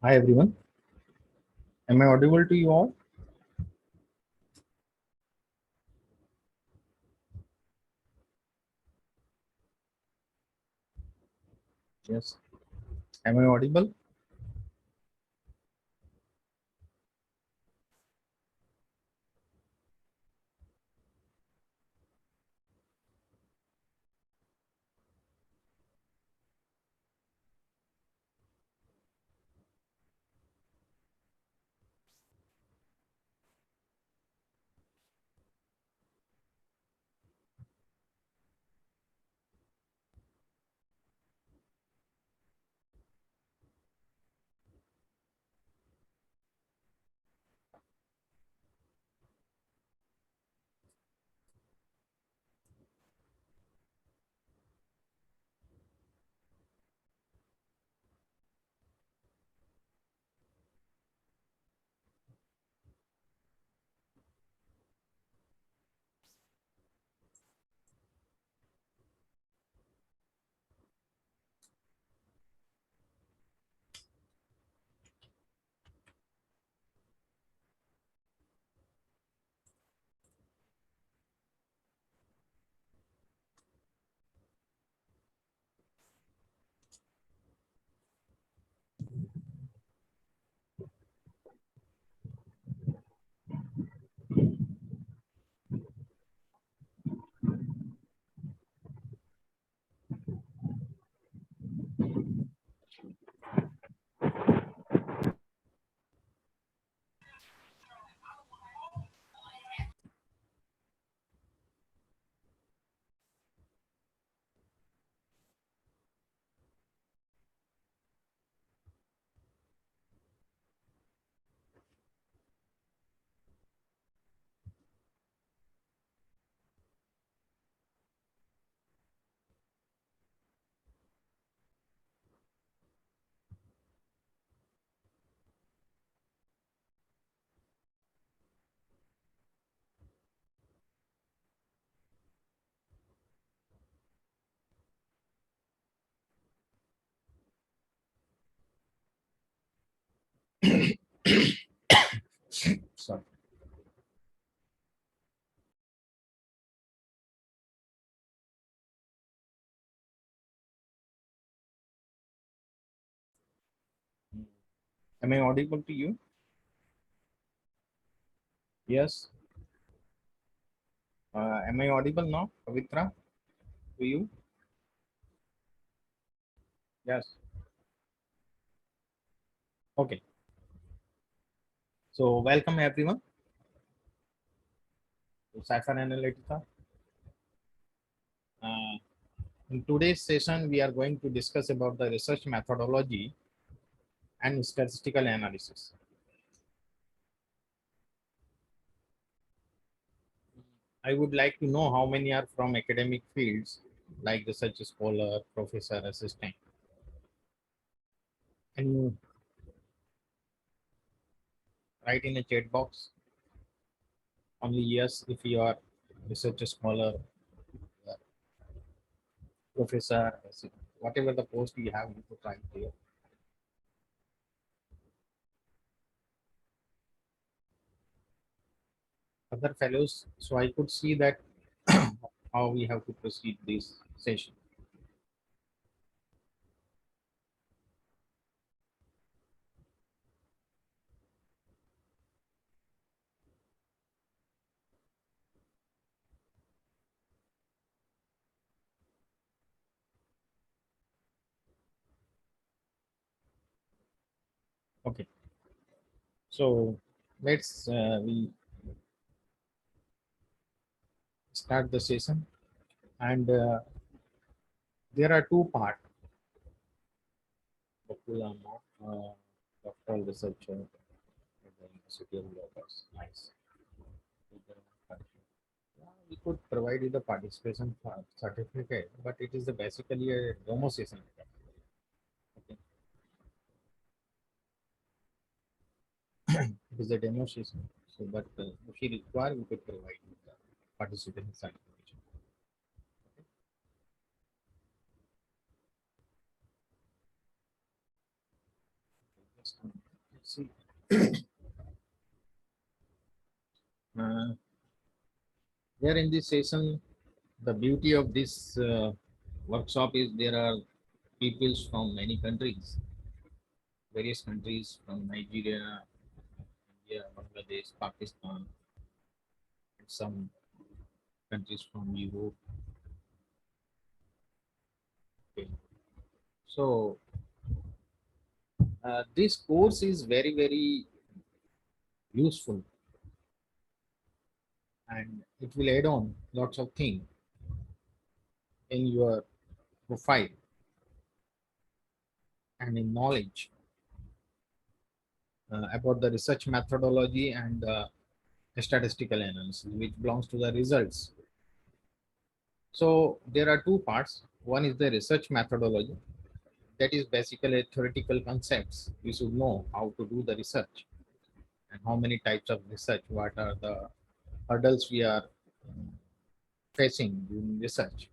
Hi everyone. Am I audible to you all? Yes. Am I audible? Sorry. Am I audible to you? Yes. Am I audible now, Pavitra? To you? Yes. Okay. So welcome everyone to Cypher Analytica. Uh, in today's session, we are going to discuss about the research methodology and statistical analysis. I would like to know how many are from academic fields like research scholar, professor, assistant. Can you write in a chat box? Only yes if you are research scholar, professor, whatever the post you have, you could write there. Other fellows, so I could see that how we have to proceed this session. Okay, so we start the session, and there are two parts. Doctoral researcher at the University of Lagos. Nice. Yeah, we could provide you the participation certificate, but it is basically a demo session. Okay. It is a demo session. So, but if you require, we could provide you the participation certificate. See, here in this session, the beauty of this workshop is there are peoples from many countries, various countries from Nigeria, India, Bangladesh, Pakistan, and some countries from Europe. Okay. So this course is very, very useful, and it will add on lots of things in your profile and in knowledge about the research methodology and statistical analysis, which belongs to the results. So there are two parts. One is the research methodology. That is basically theoretical concepts. We should know how to do the research and how many types of research, what are the hurdles we are facing during research.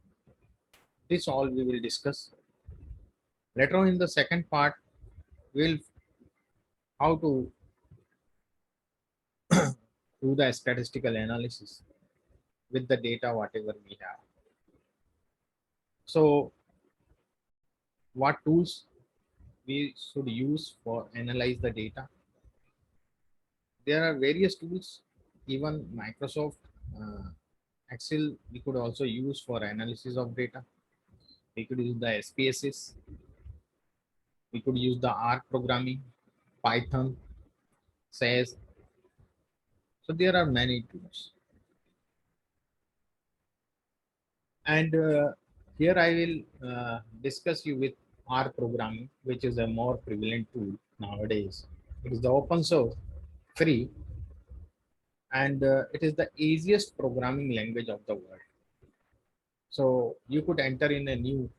This all we will discuss. Later on in the second part, we'll how to do the statistical analysis with the data whatever we have. So what tools we should use for analyze the data? There are various tools, even Microsoft Excel we could also use for analysis of data. We could use the SPSS, we could use the R programming, Python, SAS. So there are many tools. And here I will discuss you with R programming, which is a more prevalent tool nowadays. It is the open source, free, and it is the easiest programming language of the world. So you could enter in a new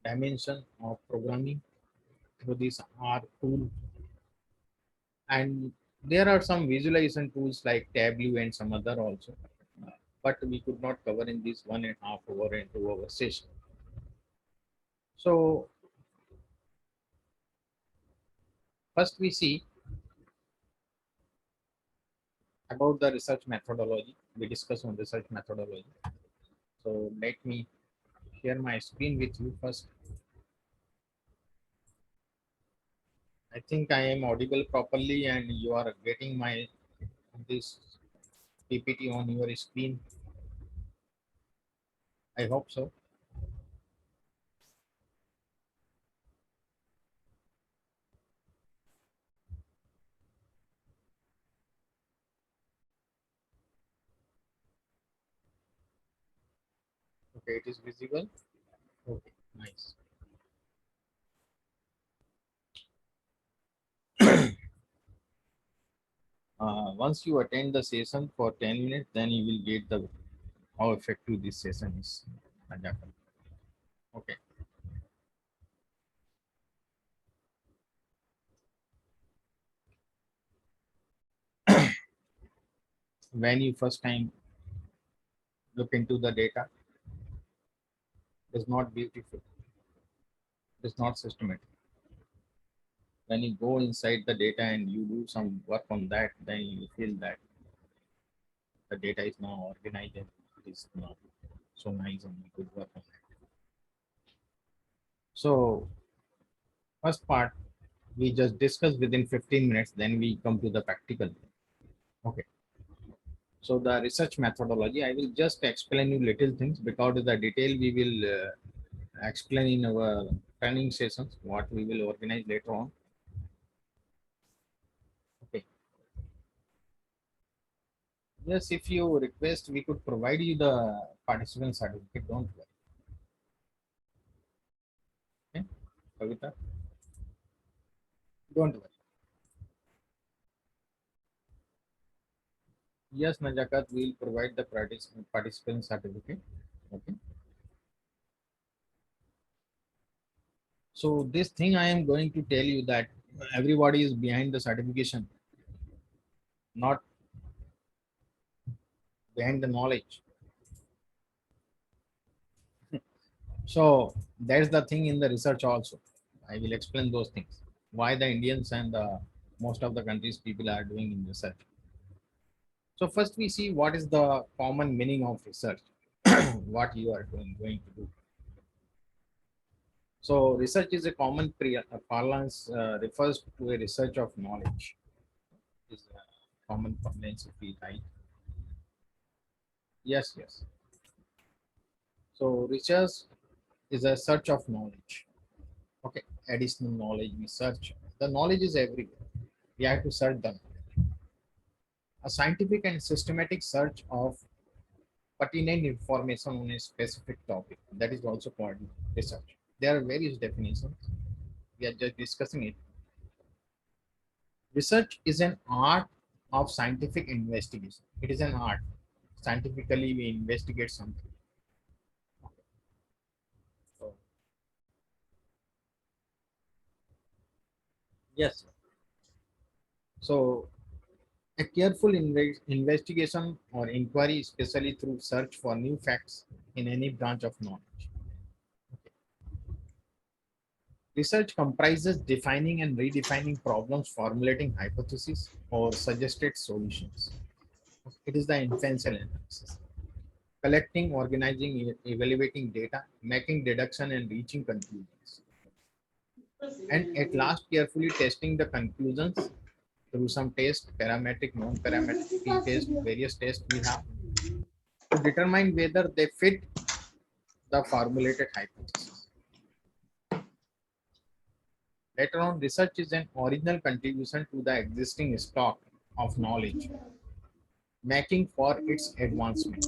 dimension of programming through this R tool. And there are some visualization tools like Tableau and some other also, but we could not cover in this 1.5 hour and 2 hour session. So first we see about the research methodology. We discuss on research methodology. So let me share my screen with you first. I think I am audible properly and you are getting my this PPT on your screen. I hope so. Okay, it is visible. Okay, nice. Once you attend the session for 10 minutes, then you will get the how effective this session is. Okay. When you first time look into the data, it is not beautiful. It is not systematic. When you go inside the data and you do some work on that, then you feel that the data is now organized and it is now so nice and you could work on it. So first part we just discuss within 15 minutes, then we come to the practical. Okay. So the research methodology, I will just explain you little things because the detail we will explain in our training sessions, what we will organize later on. Okay. Yes, if you request, we could provide you the participant certificate. Don't worry. Okay, Kavita, don't worry. Yes, Najakat will provide the participant certificate. Okay. So this thing I am going to tell you that everybody is behind the certification, not behind the knowledge. So that's the thing in the research also. I will explain those things. why the Indians and most of the countries people are doing in research. So first we see what is the common meaning of research, what you are going to do. So research is a common parlance, refers to a research of knowledge. Is a common parlance if we write. Yes, yes. So research is a search of knowledge. Okay, additional knowledge we search. The knowledge is everywhere. We have to search them. A scientific and systematic search of pertinent information on a specific topic. That is also called research. There are various definitions. We are just discussing it. Research is an art of scientific investigation. It is an art. Scientifically, we investigate something. So, yes. So, a careful investigation or inquiry, especially through search for new facts in any branch of knowledge. Research comprises defining and redefining problems, formulating hypotheses, or suggested solutions. It is the inferential analysis. Collecting, organizing, evaluating data, making deduction, and reaching conclusions. And at last, carefully testing the conclusions through some tests, parametric, non-parametric, t-test, various tests we have to determine whether they fit the formulated hypothesis. Later on, research is an original contribution to the existing stock of knowledge, making for its advancement.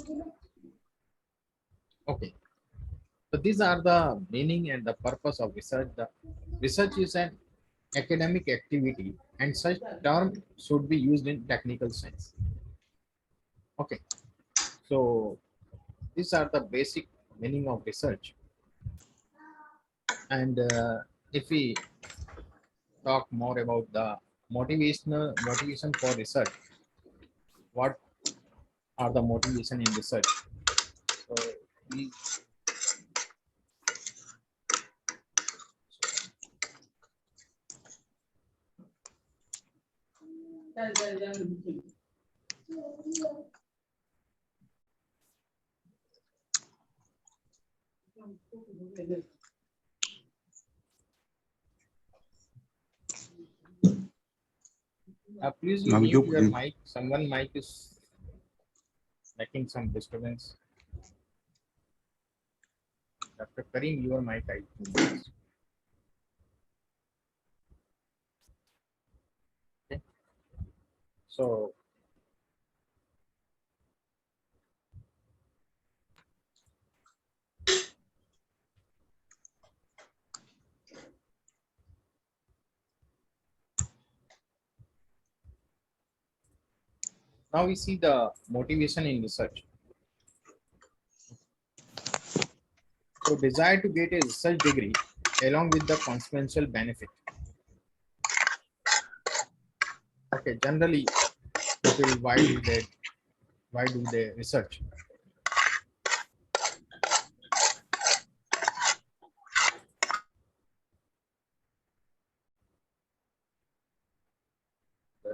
Okay, so these are the meaning and the purpose of research. The research is an academic activity, and such term should be used in technical science. Okay, so these are the basic meaning of research. And if we talk more about the motivation for research, what are the motivation in research? So we please you I'm mute you. your mic. Someone mic is making some disturbance. Dr. Karim, your mic I think. Okay. So now we see the motivation in research. So desire to get a research degree along with the consequential benefit. Okay, generally people why do they research?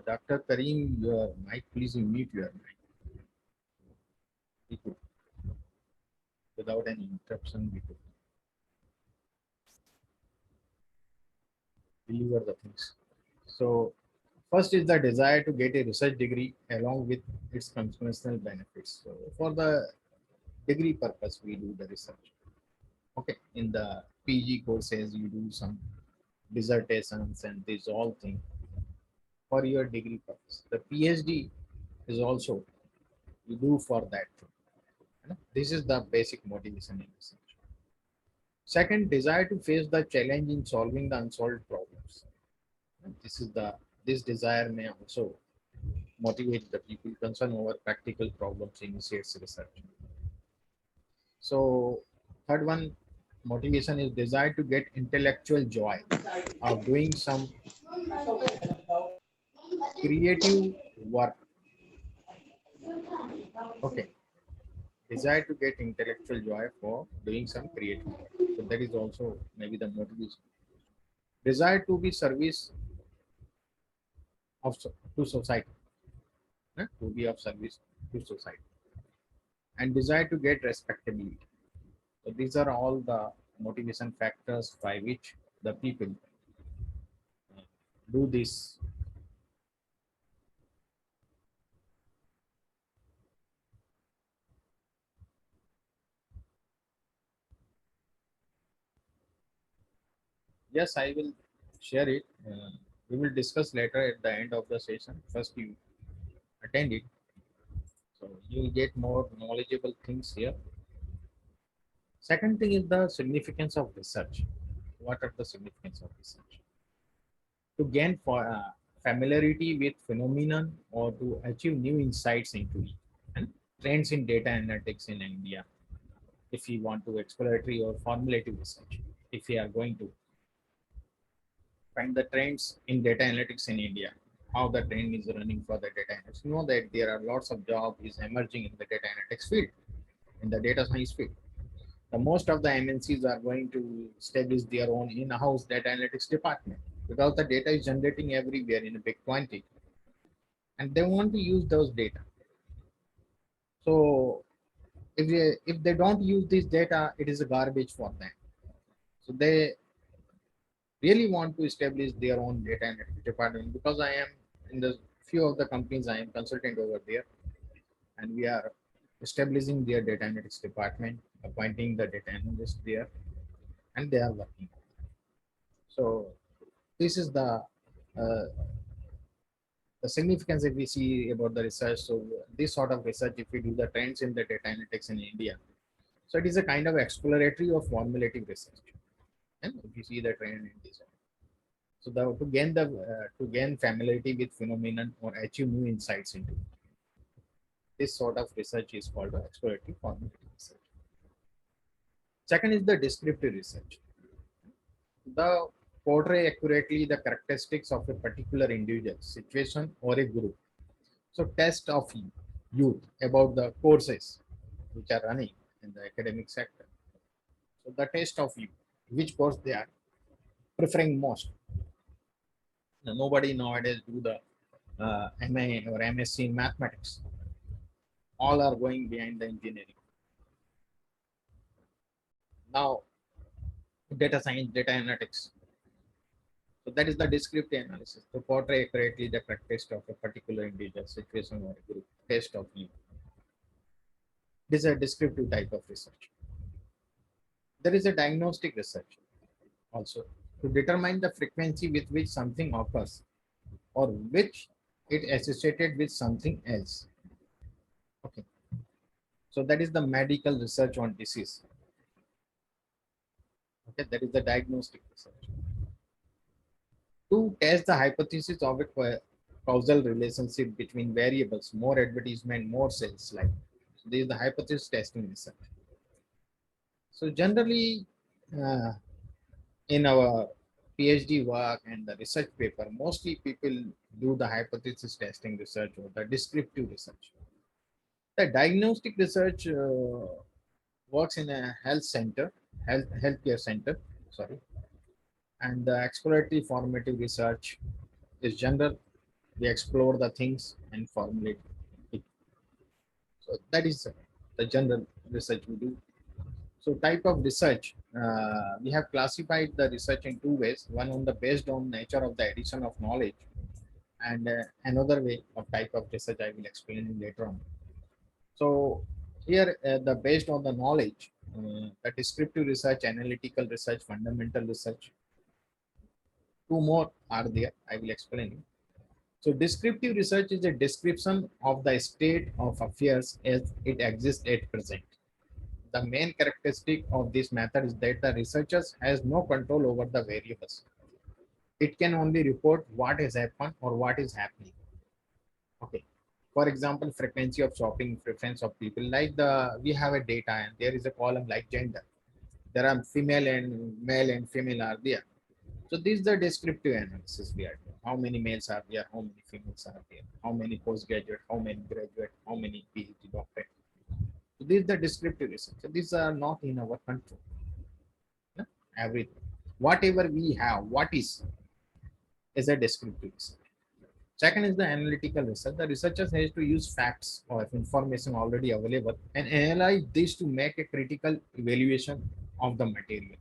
Dr. Karim, your mic, please mute your mic. Without any interruption, we could deliver the things. So first is the desire to get a research degree along with its consequential benefits. So for the degree purpose, we do the research. Okay, in the PG courses, you do some dissertations and these all things for your degree purpose. The PhD is also you do for that thing. You know? This is the basic motivation in research. Second, desire to face the challenge in solving the unsolved problems. And this desire may also motivate the people concerned over practical problems initiates research. So third one, motivation is desire to get intellectual joy of doing some creative work. Okay, desire to get intellectual joy for doing some creative work. So that is also maybe the motivation. desire to be service of to society, to be of service to society, and desire to get respectability. So these are all the motivation factors by which the people do this. Yes, I will share it. We will discuss later at the end of the session. First, you attend it, so you will get more knowledgeable things here. Second thing is the significance of research. What are the significance of research? To gain for familiarity with phenomenon or to achieve new insights into it. And trends in data analytics in India. If you want to exploratory or formulative research, if we are going to find the trends in data analytics in India, how the trend is running for the data analytics. You know that there are lots of jobs is emerging in the data analytics field, in the data science field. The most of the MNCs are going to establish their own in-house data analytics department because the data is generating everywhere in a big quantity, and they want to use those data. So if they don't use this data, it is a garbage for them. So they really want to establish their own data analytics department because I am in the few of the companies I am consultant over there, and we are establishing their data analytics department, appointing the data analyst there, and they are working. So this is uh, the significance if we see about the research. So this sort of research, if we do the trends in the data analytics in India, so it is a kind of exploratory or formulative research. And if you see the trend in this, so to gain familiarity with phenomenon or achieve new insights into it, this sort of research is called exploratory formative research. Second is the descriptive research. The portray accurately the characteristics of a particular individual, situation, or a group. So test of youth about the courses which are running in the academic sector. So the test of youth, which course they are preferring most. Now, nobody nowadays do the MA or MSc in mathematics. All are going behind the engineering. Now, data science, data analytics. So that is the descriptive analysis to portray accurately the characteristics of a particular individual, situation, or a group. Test of you. This is a descriptive type of research. There is a diagnostic research also to determine the frequency with which something occurs or which it associated with something else. Okay. So that is the medical research on disease. Okay, that is the diagnostic research. To test the hypothesis of a causal relationship between variables, more advertisement, more sales. Like so this is the hypothesis testing research. So generally, uh, in our PhD work and the research paper, mostly people do the hypothesis testing research or the descriptive research. The diagnostic research works in a healthcare center. Sorry, and the exploratory formative research is general. We explore the things and formulate it. So that is the general research we do. So type of research, we have classified the research in two ways. One on the based on nature of the addition of knowledge, and another way of type of research I will explain later on. So here the based on the knowledge, the descriptive research, analytical research, fundamental research. Two more are there. I will explain it. So descriptive research is a description of the state of affairs as it exists at present. The main characteristic of this method is that the researchers has no control over the variables. It can only report what has happened or what is happening. Okay. For example, frequency of shopping, preference of people. Like we have a data and there is a column like gender. There are female and male and female are there. So this is the descriptive analysis we are doing. How many males are there? How many females are there? How many postgraduate? How many graduate? How many PhD doctorate? So this is the descriptive research. So these are not in our control. No? Everything. whatever we have, what is a descriptive research. Second is the analytical research. The researchers has to use facts or information already available and analyze this to make a critical evaluation of the material.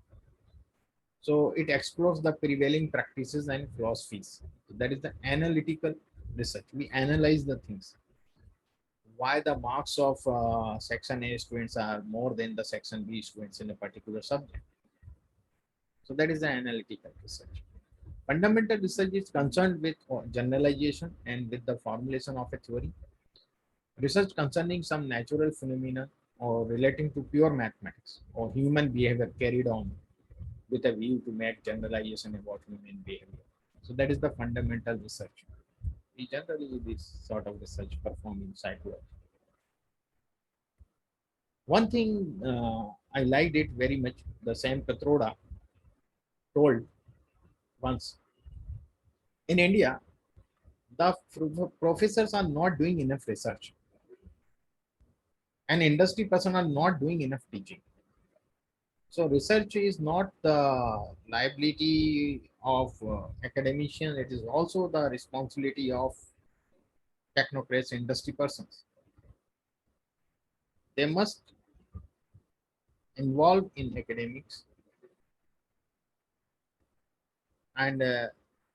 So it explores the prevailing practices and philosophies. So that is the analytical research. We analyze the things. Why the marks of section A students are more than the section B students in a particular subject. So that is the analytical research. Fundamental research is concerned with generalization and with the formulation of a theory. Research concerning some natural phenomena or relating to pure mathematics or human behavior carried on with a view to make generalization about human behavior. So that is the fundamental research. We generally do this sort of research performed in psychology. One thing I liked it very much, the Sam Katroda told once, in India, the professors are not doing enough research and industry person are not doing enough teaching. So research is not the liability of academicians, it is also the responsibility of technocrats, industry persons. They must involve in academics and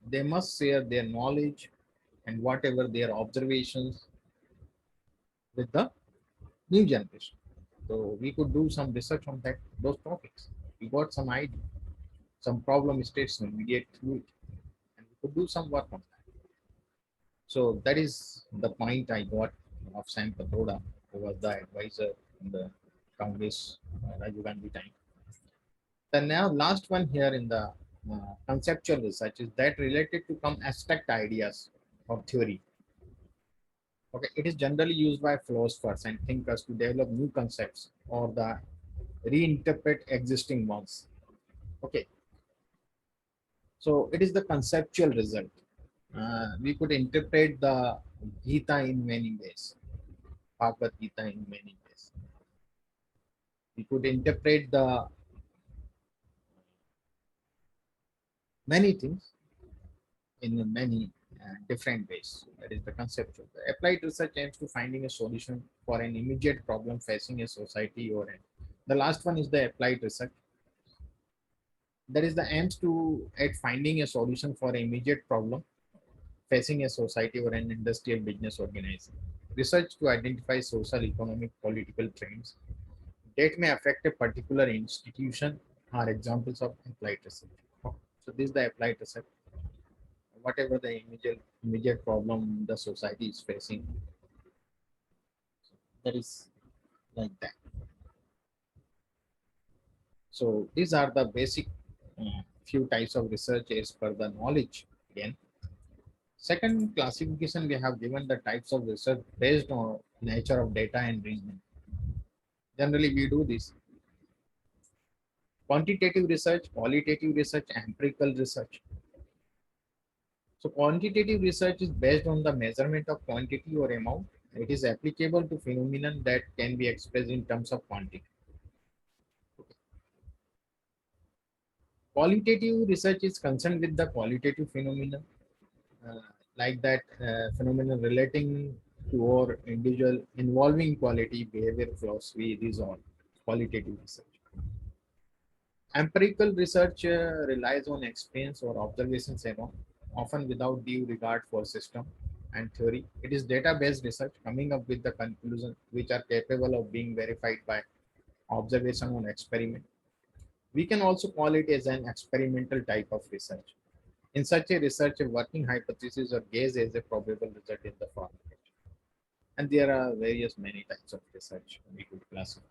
they must share their knowledge and whatever their observations with the new generation. So we could do some research on that those topics. We got some idea, some problem statement, we get through it, and we could do some work on that. So that is the point I got of Sam Patroda, who was the advisor in the Congress Rajiv Gandhi time. The now last one here in the conceptual research is that related to some abstract ideas or theory. Okay, it is generally used by philosophers and thinkers to develop new concepts or the reinterpret existing ones. Okay, so it is the conceptual result. We could interpret the Gita in many ways, Bhagavad Gita in many ways. We could interpret the many things in many different ways. That is the conceptual. The applied research aims to finding a solution for an immediate problem facing a society or an. The last one is the applied research. That is the aims to at finding a solution for an immediate problem facing a society or an industrial business organization. Research to identify social, economic, political trends that may affect a particular institution are examples of applied research. So this is the applied research. Whatever the immediate problem the society is facing, that is like that. So these are the basic few types of research as per the knowledge again. Second classification, we have given the types of research based on nature of data and reasoning. Generally, we do this quantitative research, qualitative research, empirical research. So quantitative research is based on the measurement of quantity or amount. It is applicable to phenomena that can be expressed in terms of quantity. Qualitative research is concerned with the qualitative phenomena, uh, like that phenomena relating to or individual involving quality, behavior, philosophy. These are qualitative research. Empirical research relies on experience or observations alone, often without due regard for system and theory. It is data-based research coming up with the conclusions which are capable of being verified by observation on experiment. We can also call it as an experimental type of research. In such a research, a working hypothesis or guess as a probable result in the formulation. And there are various many types of research we could classify.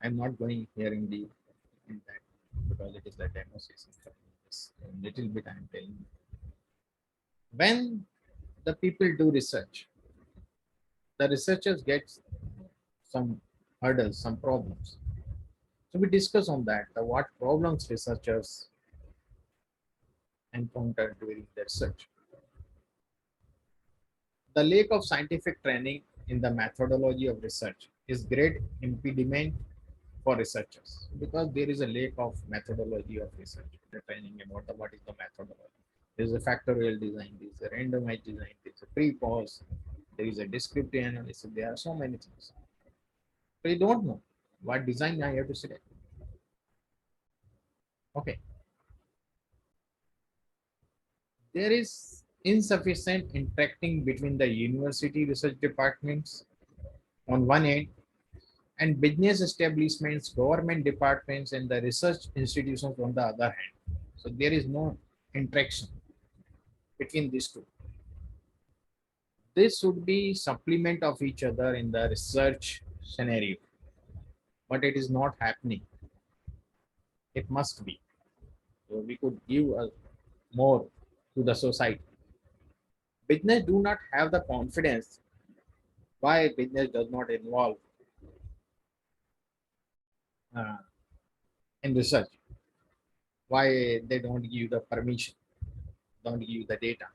I'm not going here in that because it is the demo session. Just a little bit I'm telling you. When the people do research, the researchers get some hurdles, some problems. So we discuss on that, what problems researchers encounter during their research. The lack of scientific training in the methodology of research is great impediment for researchers because there is a lack of methodology of research. The training about what is the methodology. There is a factorial design, there is a randomized design, there is a pre-pause, there is a descriptive analysis. There are so many things. So you don't know what design I have to select. Okay, there is insufficient interacting between the university research departments on one end and business establishments, government departments, and the research institutions on the other hand. So there is no interaction between these two. This should be supplement of each other in the research scenario, but it is not happening. It must be. So we could give more to the society. Business do not have the confidence. Why business does not involve uh, in research? Why they don't give the permission, don't give the data?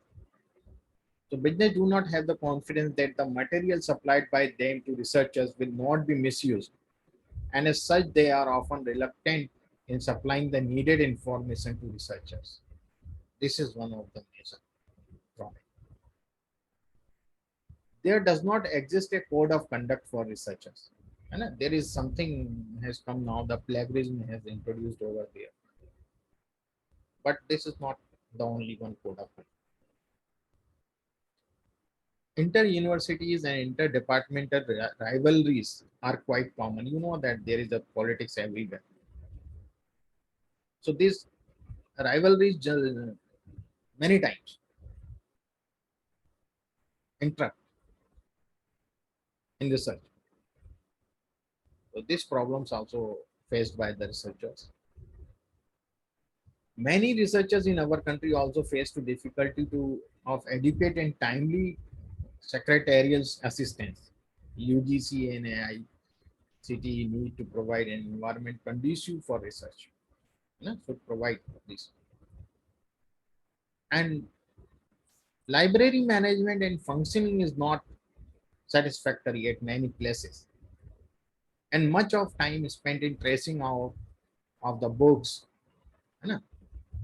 So business do not have the confidence that the material supplied by them to researchers will not be misused, and as such, they are often reluctant in supplying the needed information to researchers. This is one of the major drawbacks. There does not exist a code of conduct for researchers. And there is something has come now, the plagiarism has introduced over there. But this is not the only one code of conduct. Inter-universities and inter-departmental rivalries are quite common. You know that there is a politics everywhere. So these rivalries many times interrupt in research. So these problems also faced by the researchers. Many researchers in our country also face the difficulty to of adequate and timely secretarial assistance. UGC and AICTE need to provide an environment conducive for research. Should provide this. And library management and functioning is not satisfactory at many places. And much of time is spent in tracing out of the books,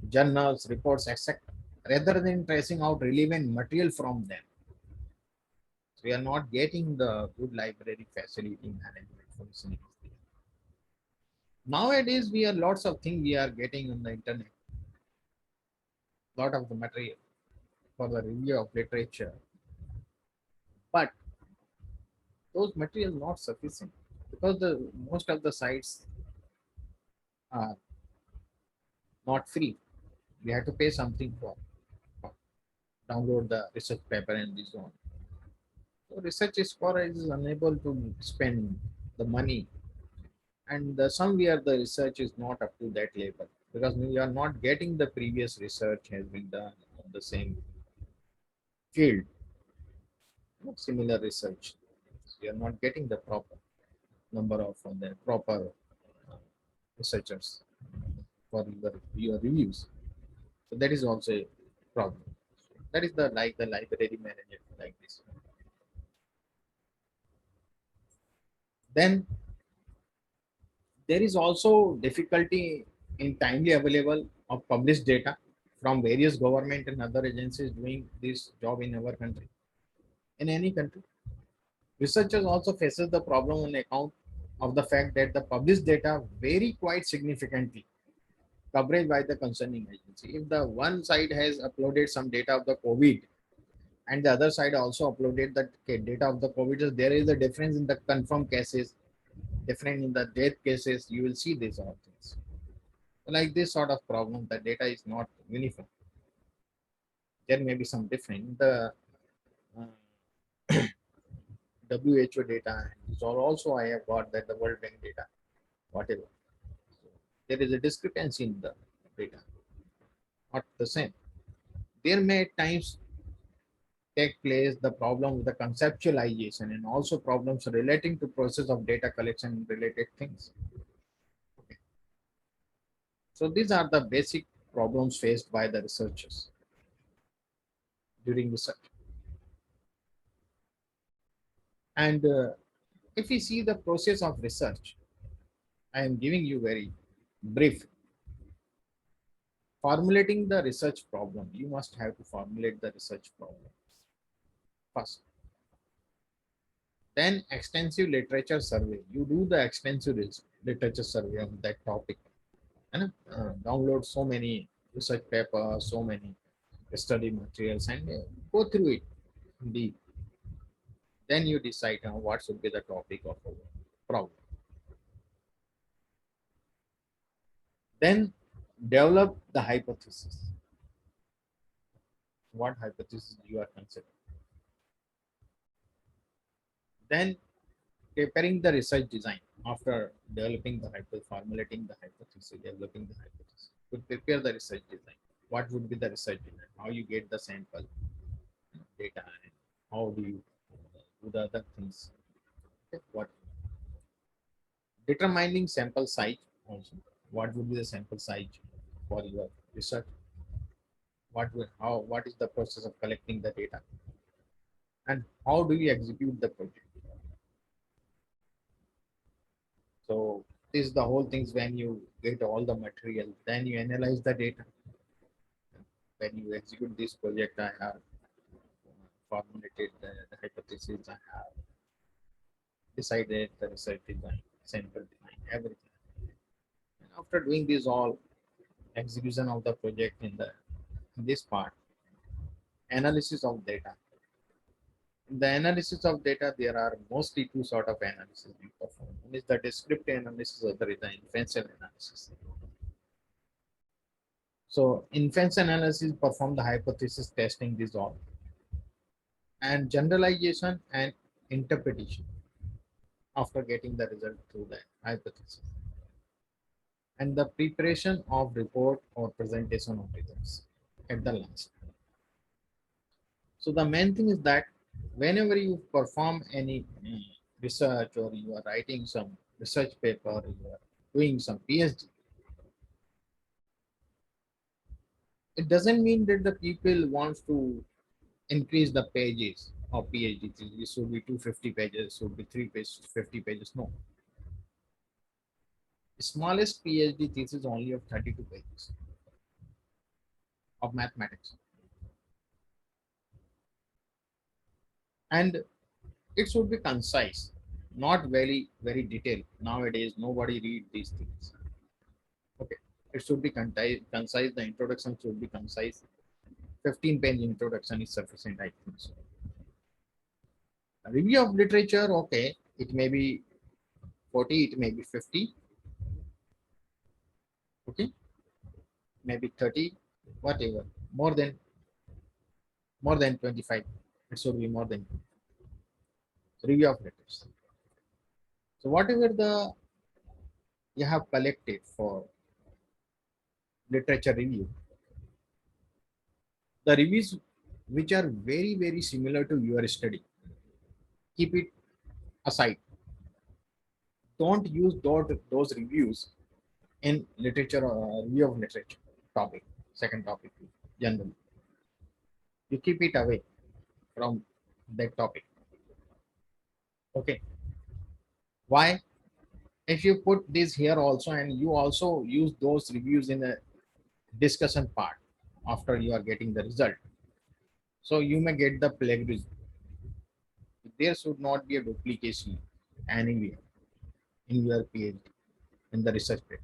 journals, reports, etc., rather than tracing out relevant material from them. So we are not getting the good library facility management functioning. Nowadays, we are lots of things we are getting on the internet, lot of the material for the review of literature, but those materials not sufficient because the most of the sites are not free. We have to pay something for download the research paper and this on. So research scholar is unable to spend the money, and somewhere the research is not up to that level because we are not getting the previous research has been done on the same field, similar research. So we are not getting the proper number of the proper researchers for your reviews. So that is also a problem. That is the like the library manager like this. Then there is also difficulty in timely available of published data from various government and other agencies doing this job in our country. In any country, researchers also faces the problem on account of the fact that the published data vary quite significantly coverage by the concerning agency. If the one side has uploaded some data of the COVID and the other side also uploaded the data of the COVID, so there is a difference in the confirmed cases, different in the death cases. You will see these all things. Like this sort of problem, the data is not uniform. There may be some different. The WHO data, so also I have got that the World Bank data, whatever. So there is a discrepancy in the data, not the same. There may at times take place the problem with the conceptualization and also problems relating to process of data collection and related things. Okay. So these are the basic problems faced by the researchers during research. And if we see the process of research, I am giving you very brief. Formulating the research problem. You must have to formulate the research problem first. Then extensive literature survey. You do the extensive literature survey of that topic and download so many research papers, so many study materials, and go through it deep. Then you decide what should be the topic of our problem. Then develop the hypothesis. What hypothesis you are considering. Then preparing the research design after developing the formulating the hypothesis, developing the hypothesis. To prepare the research design. What would be the research design? How you get the sample data and how do you do the other things? Okay. What determining sample size also. What would be the sample size for your research? What is the process of collecting the data? And how do you execute the project? So this is the whole things when you get all the material, then you analyze the data. When you execute this project, I have formulated the hypothesis, I have decided the research design, sample design, everything. And after doing this all execution of the project in this part, analysis of data. In the analysis of data, there are mostly two sort of analysis we perform. One is the descriptive analysis, other is the inferential analysis. So inference analysis perform the hypothesis testing this all, and generalization and interpretation after getting the result through the hypothesis, and the preparation of report or presentation of results at the last. So the main thing is that whenever you perform any research or you are writing some research paper, you are doing some PhD, it doesn't mean that the people wants to increase the pages of PhD. It should be 250 pages, should be 350 pages. No. The smallest PhD thesis only of 32 pages of mathematics. And it should be concise, not very detailed. Nowadays, nobody read these things. Okay. It should be concise. The introduction should be concise. 15-page introduction is sufficient, I think so. A review of literature, okay, it may be 40, it may be 50, okay, maybe 30, whatever. More than 25. It should be more than review of literature. So whatever the you have collected for literature review, the reviews which are very similar to your study, keep it aside. Don't use those reviews in literature or review of literature topic, second topic, generally. You keep it away from that topic. Okay. Why? If you put this here also and you also use those reviews in a discussion part after you are getting the result, so you may get the plagiarism. There should not be a duplication anywhere in your PhD in the research paper.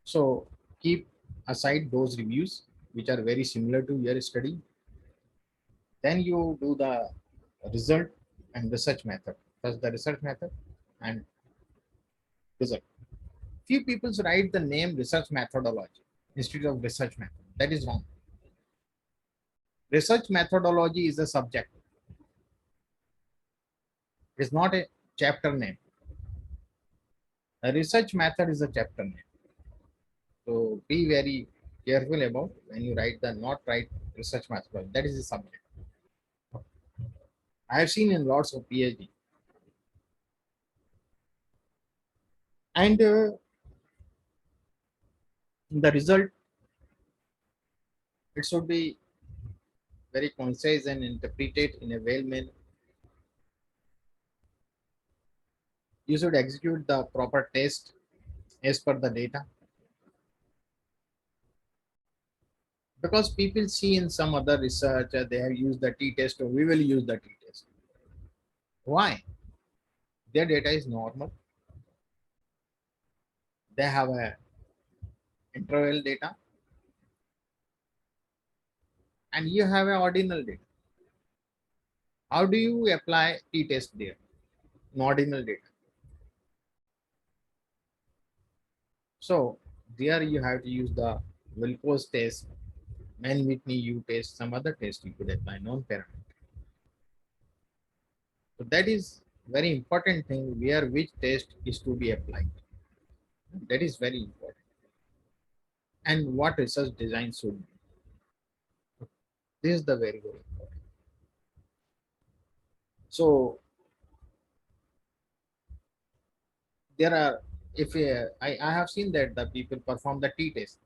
So keep aside those reviews which are very similar to your study. Then you do the result and research method. First the research method and result. Few people write the name research methodology instead of research method. That is wrong. Research methodology is a subject. It's not a chapter name. A research method is a chapter name. So be very careful about when you write the not write research methodology. That is the subject. I have seen in lots of PhD. And the result, it should be very concise and interpreted in a well manner. You should execute the proper test as per the data, because people see in some other research they have used the t-test, or we will use the t-test. Why? Their data is normal. They have a interval data, and you have a ordinal data. How do you apply t-test there? In ordinal data. So there you have to use the Wilcox test, Mann-Whitney U test, some other test you could apply, non-parametric. So that is very important thing where which test is to be applied. That is very important. And what research design should be. This is the very, very important. So there are, if I have seen that the people perform the t-test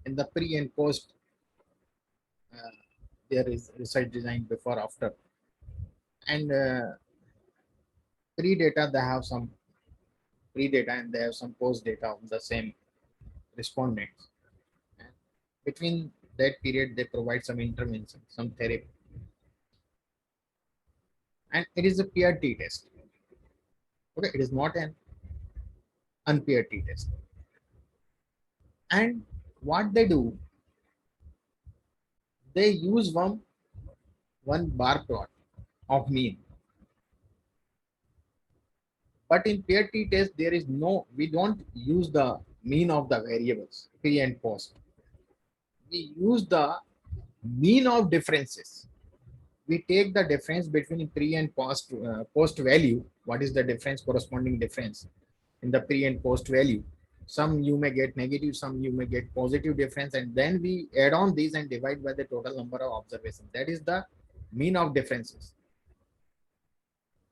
in the pre and post, uh, there is research design before, after. And pre-data, they have some pre-data and they have some post-data of the same respondents. And between that period, they provide some intervention, some therapy. And it is a peer t-test. Okay, it is not an unpaired t-test. And what they do, they use one bar plot of mean. But in pair t-test, there is no, we don't use the mean of the variables, pre and post. We use the mean of differences. We take the difference between pre and post value. What is the difference, corresponding difference in the pre and post value? Some you may get negative, some you may get positive difference, and then we add on these and divide by the total number of observations. That is the mean of differences.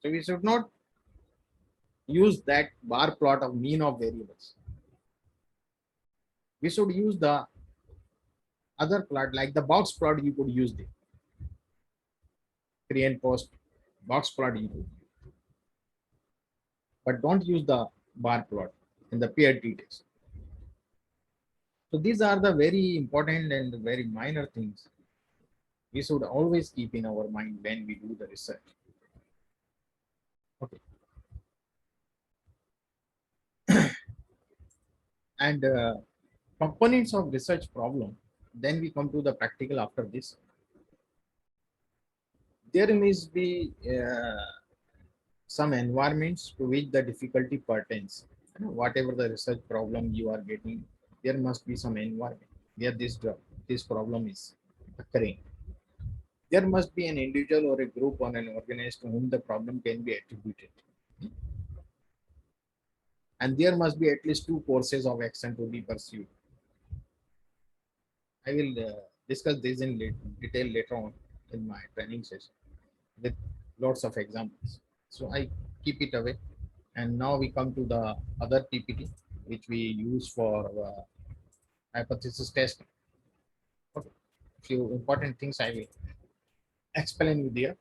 So we should not use that bar plot of mean of variables. We should use the other plot, like the box plot. You could use the pre and post box plot you could, but don't use the bar plot in the peer t-test. So these are the very important and very minor things we should always keep in our mind when we do the research. Okay. And components of research problem. Then we come to the practical after this. There must be some environments to which the difficulty pertains. Whatever the research problem you are getting, there must be some environment where this problem is occurring. There must be an individual or a group or an organization to whom the problem can be attributed. And there must be at least two courses of action to be pursued. I will discuss this in detail later on in my training session with lots of examples. So I keep it away. And now we come to the other PPT, which we use for hypothesis testing. Okay. Few important things I will explain with you.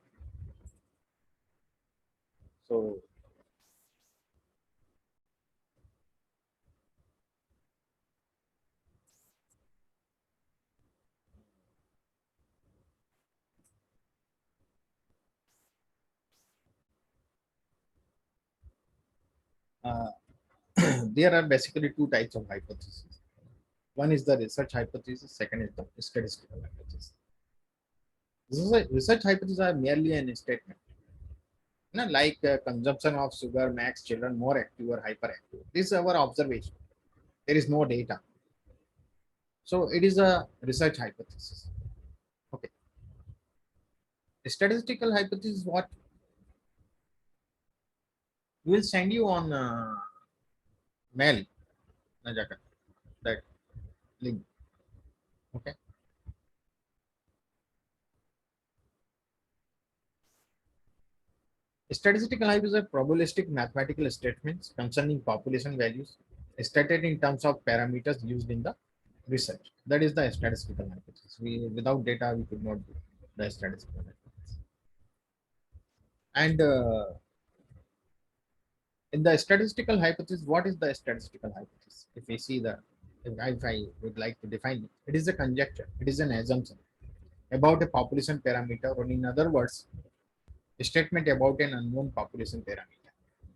So uh, there are basically two types of hypotheses. One is the research hypothesis, second is the statistical hypothesis. Research hypotheses are merely an statement. Like consumption of sugar makes children more active or hyperactive. This is our observation. There is no data. So it is a research hypothesis. Okay. A statistical hypothesis, what we will send you on mail, Najaka, that link. Okay. Statistical hypotheses are probabilistic mathematical statements concerning population values stated in terms of parameters used in the research. That is the statistical hypothesis. Without data, we could not do the statistical hypothesis. And In the statistical hypothesis, what is the statistical hypothesis? If we see the, if I would like to define it, it is a conjecture, it is an assumption about a population parameter, or in other words, a statement about an unknown population parameter.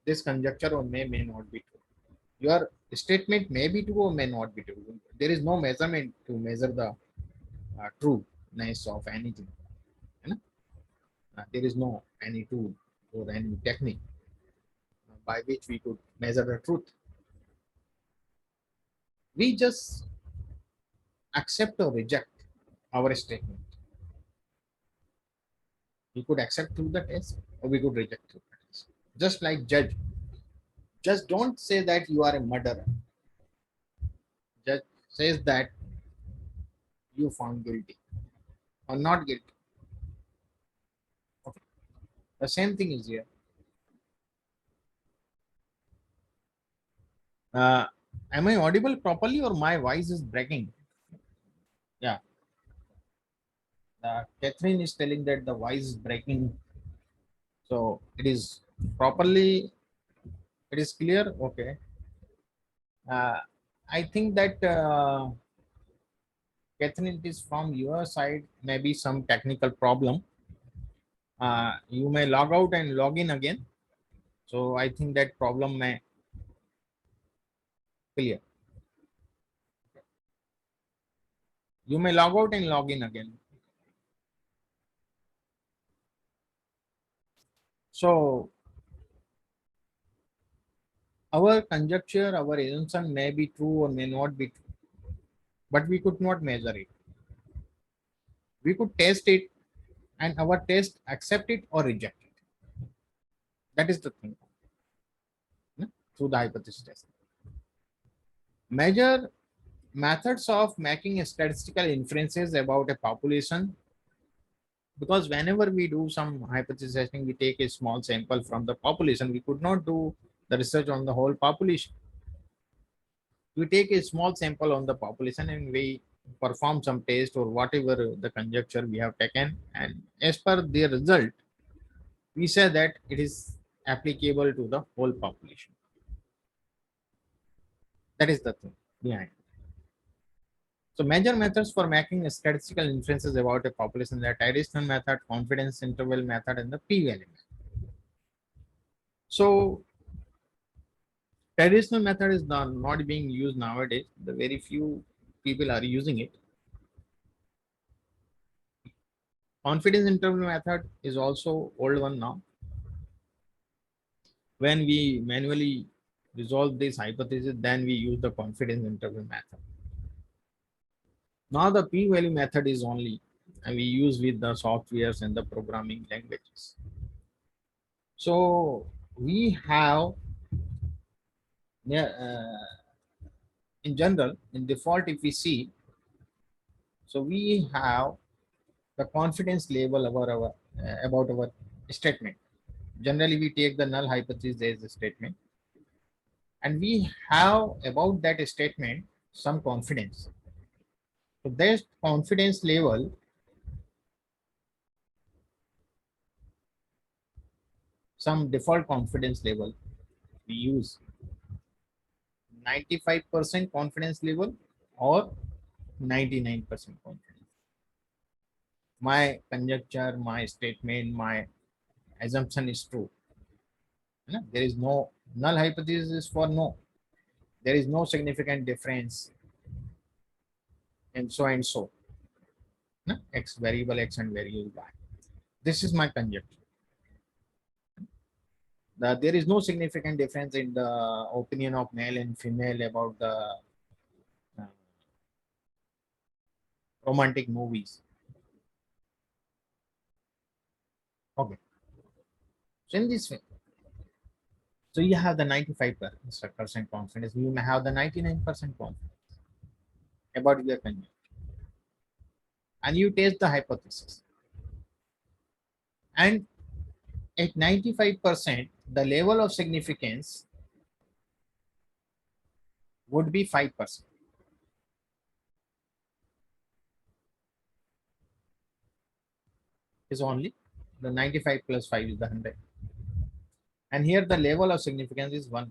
This conjecture or may not be true. Your statement may be true or may not be true. There is no measurement to measure the trueness of anything. You know? There is no any tool or any technique by which we could measure the truth. We just accept or reject our statement. We could accept through the test or we could reject through the test. Just like judge. Just don't say that you are a murderer. Judge says that you found guilty or not guilty. Okay. The same thing is here. Uh, am I audible properly or my voice is breaking? Yeah. Catherine is telling that the voice is breaking. So it is properly, it is clear. Okay. Uh, I think that Catherine, it is from your side, maybe some technical problem. You may log out and log in again. So I think that problem may clear. You may log out and log in again. So our conjecture, our assumption may be true or may not be true, but we could not measure it. We could test it and our test accept it or reject it. That is the thing, through the hypothesis test. Major methods of making statistical inferences about a population, because whenever we do some hypothesis testing, we take a small sample from the population. We could not do the research on the whole population. We take a small sample on the population and we perform some test or whatever the conjecture we have taken, and as per the result we say that it is applicable to the whole population. That is the thing behind. So major methods for making statistical inferences about a population, the traditional method, confidence interval method, and the p-value method. So traditional method is not being used nowadays. The very few people are using it. Confidence interval method is also old one now. When we manually resolve this hypothesis, then we use the confidence interval method. Now the p-value method is only and we use with the softwares and the programming languages. So we have, in general, in default, if we see, so we have the confidence level about our statement. Generally, we take the null hypothesis as a statement, and we have about that statement some confidence. So this confidence level, some default confidence level, we use 95% confidence level or 99% confidence. My conjecture, my statement, my assumption is true. There is no null hypothesis for no. There is no significant difference, and so and so. X variable X and variable Y. This is my conjecture. There is no significant difference in the opinion of male and female about the uh, romantic movies. Okay. So in this way, so you have the 95% confidence. You may have the 99% confidence about your conjecture, and you test the hypothesis. And at 95%, the level of significance would be 5%. Is only the 95 plus 5 is the 100. And here the level of significance is 1%.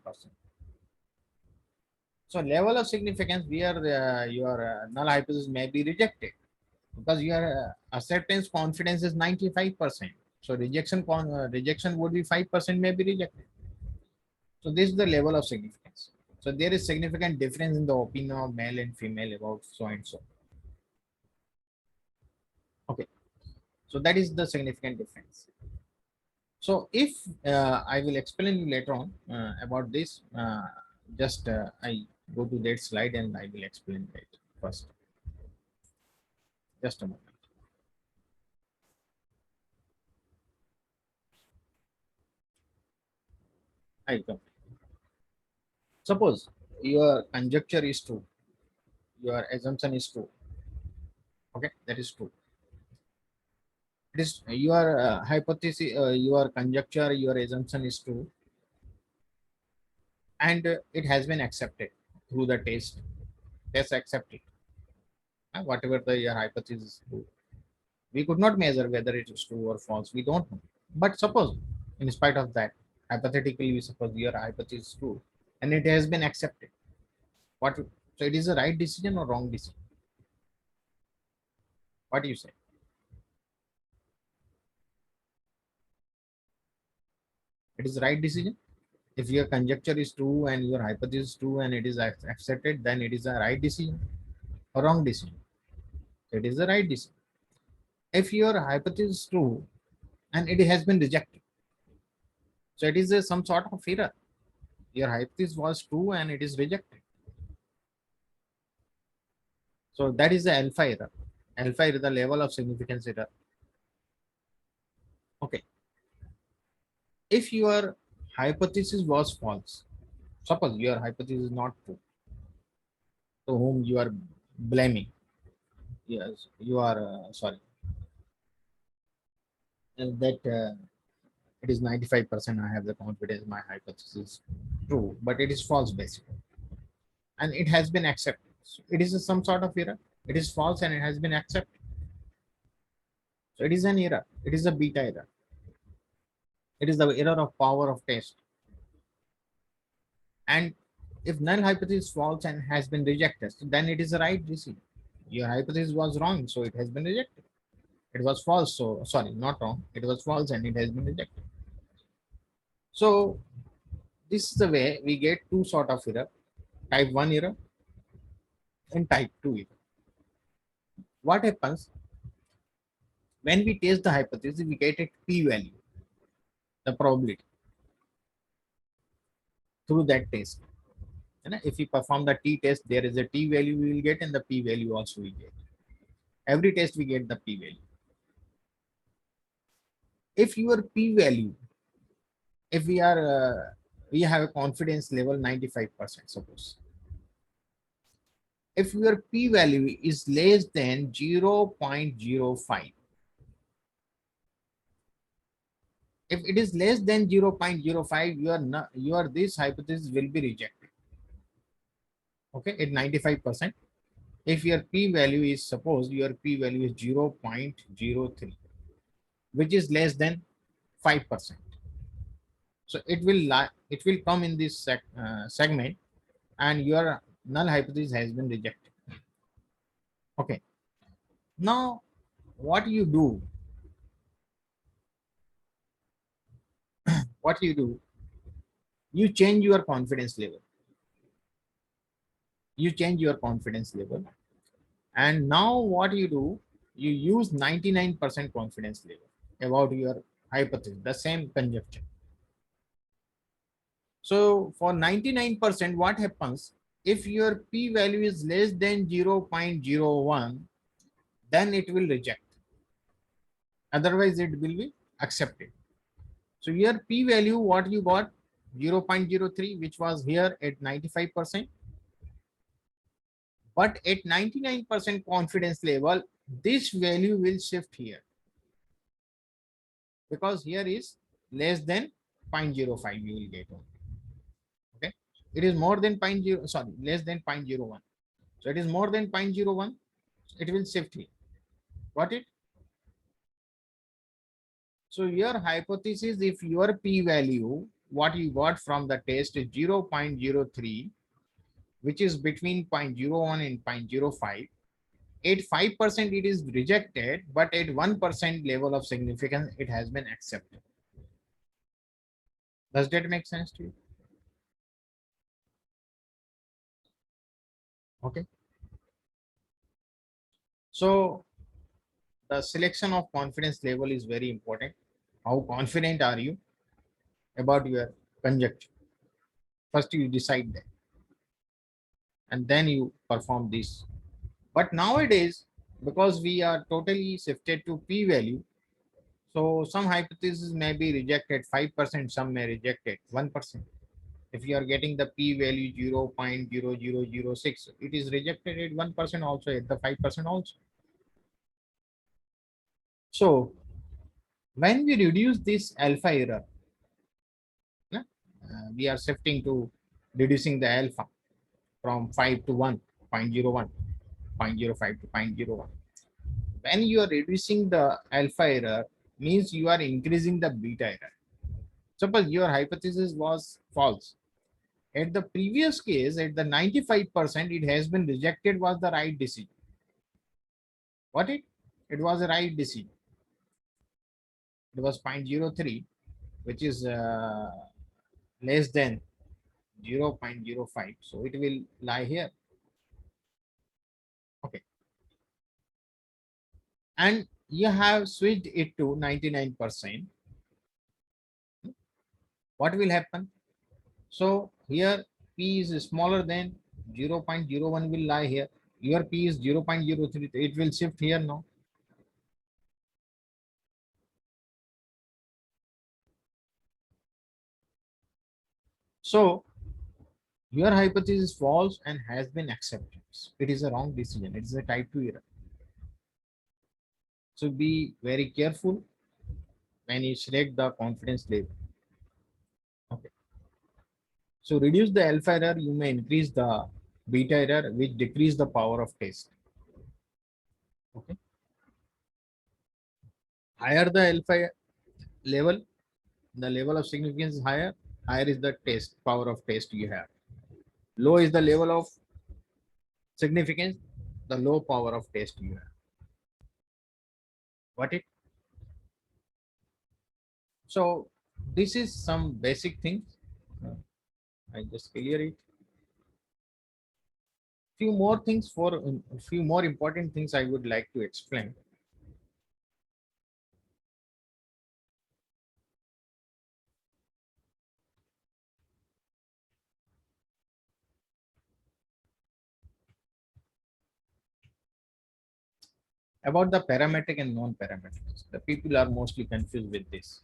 So level of significance where your null hypothesis may be rejected because your acceptance confidence is 95%. So rejection would be 5% may be rejected. So this is the level of significance. So there is significant difference in the opinion of male and female about so and so. Okay. So that is the significant difference. So if I will explain later on about this, just I go to that slide and I will explain that first. Just a moment. I come. Suppose your conjecture is true, your assumption is true. Okay, that is true. It is your hypothesis, your conjecture, your assumption is true, and it has been accepted through the test. Test accepted. Whatever the your hypothesis is true. We could not measure whether it is true or false. We don't know. But suppose, in spite of that, hypothetically, we suppose your hypothesis is true, and it has been accepted. What? So it is a right decision or wrong decision? What do you say? It is the right decision. If your conjecture is true and your hypothesis is true and it is accepted, then it is a right decision or wrong decision. It is the right decision. If your hypothesis is true and it has been rejected, so it is some sort of error. Your hypothesis was true and it is rejected. So that is the alpha error. Alpha is the level of significance error. Okay. If your hypothesis was false, suppose your hypothesis is not true, to whom you are blaming. Yes, you are sorry. That it is 95%. I have the confidence my hypothesis is true, but it is false basically, and it has been accepted. So it is some sort of error. It is false and it has been accepted. So it is an error. It is a beta error. It is the error of power of test. And if null hypothesis is false and has been rejected, so then it is the right decision. Your hypothesis was wrong, so it has been rejected. It was false, so sorry, not wrong. It was false and it has been rejected. So this is the way we get two sort of error: type 1 error and type 2 error. What happens when we test the hypothesis? We get a p-value, the probability through that test. And if we perform the t-test, there is a t-value we will get and the p-value also we get. Every test we get the p-value. If your p-value, if we have a confidence level 95%, suppose. If your p-value is less than 0.05, if it is less than 0.05, your this hypothesis will be rejected. Okay, at 95%. If your p-value is, suppose your p-value is 0.03, which is less than 5%. So it will come in this segment, and your null hypothesis has been rejected. Okay. Now, what you do? What you do? You change your confidence level. You change your confidence level, and now what you do? You use 99% confidence level about your hypothesis, the same conjecture. So for 99%, what happens? If your p-value is less than 0.01, then it will reject. Otherwise, it will be accepted. So your p-value, what you got? 0.03, which was here at 95%. But at 99% confidence level, this value will shift here, because here is less than 0.05 you will get on. Okay, it is more than 0.0, sorry, less than 0.01. So it is more than 0.01, it will shift here. Got it? So your hypothesis, if your p-value what you got from the test is 0.03, which is between 0.01 and 0.05. At 5% it is rejected, but at 1% level of significance it has been accepted. Does that make sense to you? Okay. So the selection of confidence level is very important. How confident are you about your conjecture? First you decide that, and then you perform this. But nowadays, because we are totally shifted to p-value, so some hypotheses may be rejected 5%, some may reject it 1%. If you are getting the p-value 0.0006, it is rejected at 1% also, at the 5% also. So when we reduce this alpha error, we are shifting to reducing the alpha from 5 to 1, 0.01, 0.05 to 0.01. When you are reducing the alpha error, means you are increasing the beta error. Suppose your hypothesis was false. At the previous case, at the 95%, it has been rejected was the right decision. What it? It was a right decision. It was 0.03, which is less than 0.05. So it will lie here. Okay. And you have switched it to 99%. What will happen? So here P is smaller than 0.01 will lie here. Your P is 0.03. It will shift here now. So your hypothesis is false and has been accepted. It is a wrong decision. It is a type 2 error. So be very careful when you select the confidence level. Okay. So reduce the alpha error, you may increase the beta error, which decrease the power of test. Okay. Higher the alpha level, the level of significance is higher, higher is the test power of test you have. Low is the level of significance, the low power of test you have. What it? So this is some basic things. I just clear it. Few more things for a few more important things I would like to explain. About the parametric and non-parametric. The people are mostly confused with this.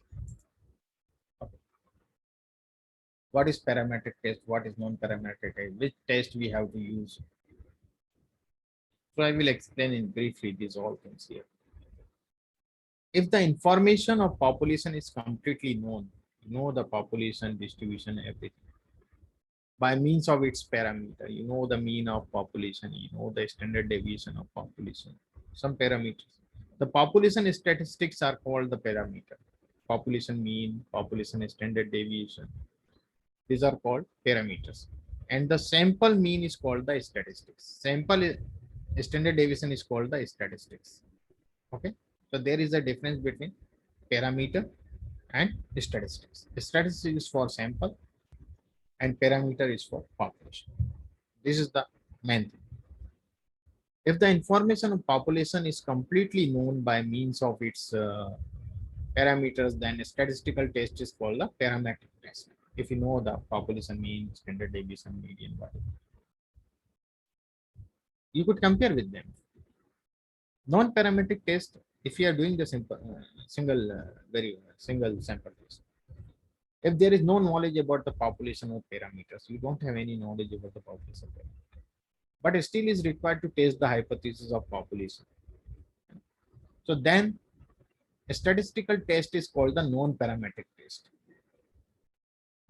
Okay. What is parametric test? What is non-parametric test? Which test we have to use? So I will explain in briefly these all things here. If the information of population is completely known, you know the population distribution, everything, by means of its parameter, you know the mean of population, you know the standard deviation of population, some parameters. The population statistics are called the parameter. Population mean, population standard deviation. These are called parameters. And the sample mean is called the statistics. Standard deviation is called the statistics. Okay. So there is a difference between parameter and statistics. Statistics is for sample and parameter is for population. This is the main thing. If the information of population is completely known by means of its parameters, then a statistical test is called the parametric test. If you know the population mean, standard deviation, median, whatever, you could compare with them. Non-parametric test, if you are doing the simple single sample test, if there is no knowledge about the population or parameters, you don't have any knowledge about the population parameter, but it still is required to test the hypothesis of population. So then a statistical test is called the non-parametric test.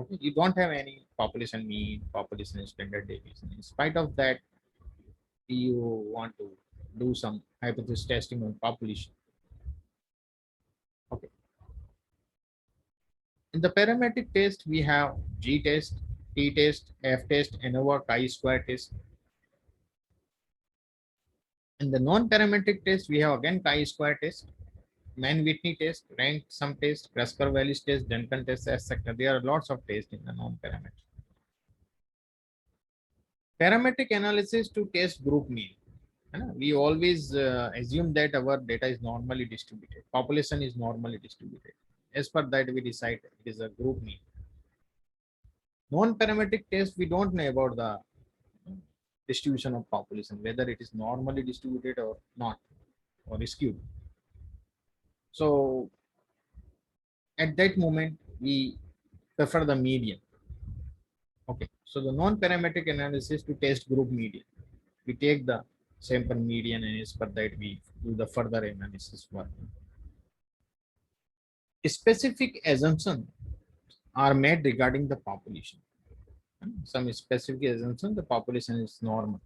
Okay, you don't have any population mean, population standard deviation. In spite of that, you want to do some hypothesis testing on population. Okay. In the parametric test, we have G test, T test, F test, ANOVA, chi-square test. In the non-parametric test, we have again chi-square test, Mann-Whitney test, rank sum test, Kruskal-Wallis test, Duncan test, etc. There are lots of tests in the non-parametric. Parametric analysis to test group mean. We always assume that our data is normally distributed. Population is normally distributed. As per that, we decide it is a group mean. Non-parametric test, we don't know about the distribution of population, whether it is normally distributed or not, or skewed. So at that moment, we prefer the median. Okay, so the non-parametric analysis to test group median. We take the sample median and as per that we do the further analysis work. Specific assumptions are made regarding the population. Some specific assumptions, the population is normal.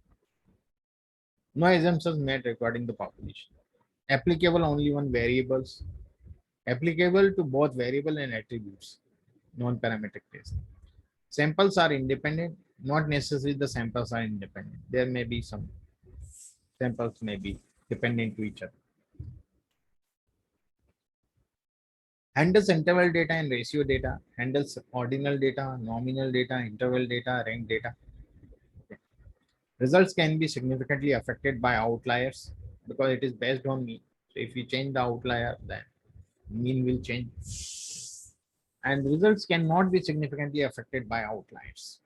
No assumptions made regarding the population. Applicable only on variables. Applicable to both variable and attributes. Non-parametric test. Samples are independent. Not necessarily the samples are independent. There may be some samples may be dependent to each other. Handles interval data and ratio data. Handles ordinal data, nominal data, interval data, rank data. Results can be significantly affected by outliers because it is based on mean. So if you change the outlier, then mean will change. And results cannot be significantly affected by outliers.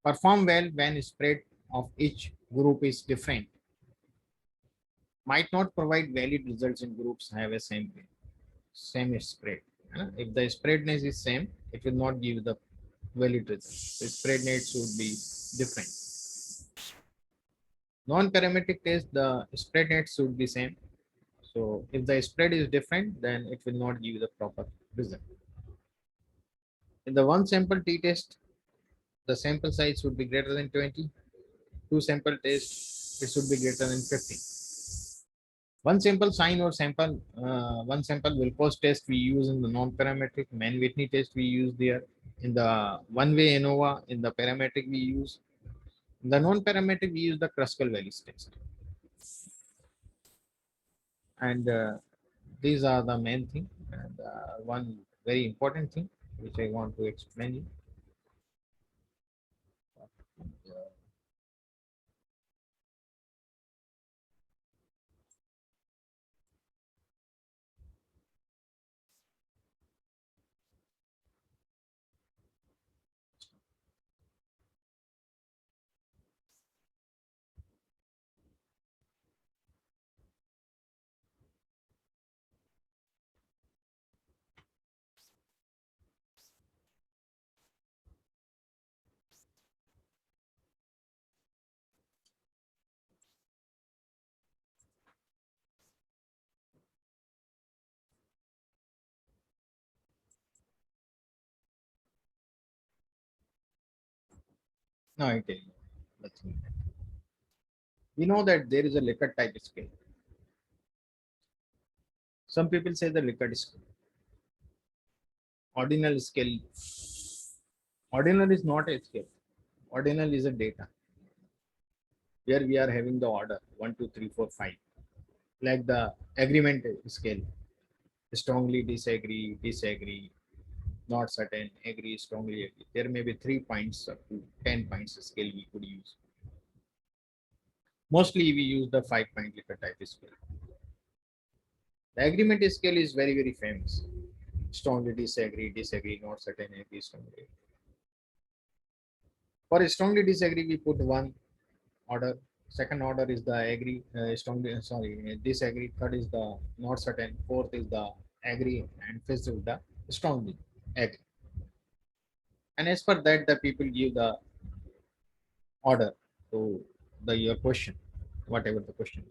Perform well when spread of each group is different. Might not provide valid results in groups have a same spread. If the spreadness is same, it will not give the valid results. The spreadness should be different. Non-parametric test, the spread net should be same. So if the spread is different, then it will not give the proper result. In the one sample t-test, the sample size should be greater than 20. Two sample test, it should be greater than 50. One sample sign or one sample Wilcox test we use in the non-parametric. Mann-Whitney test we use there. In the one-way ANOVA, in the parametric we use. In the non-parametric, we use the Kruskal-Wallis test. And these are the main thing. And one very important thing which I want to explain you. Now I tell you. Let's see. We know that there is a Likert type scale. Some people say the Likert scale. Ordinal scale. Ordinal is not a scale. Ordinal is a data. Here we are having the order 1, 2, 3, 4, 5. Like the agreement scale. Strongly disagree, disagree, not certain, agree, strongly agree. There may be 3 points up to 10 points scale we could use. Mostly we use the 5-point Likert type scale. The agreement scale is very, very famous. Strongly disagree, disagree, not certain, agree, strongly. For strongly disagree, we put one order. Second order is the agree, disagree. Third is the not certain. Fourth is the agree, and fifth is the strongly agree. And as per that, the people give the order to the your question, whatever the question.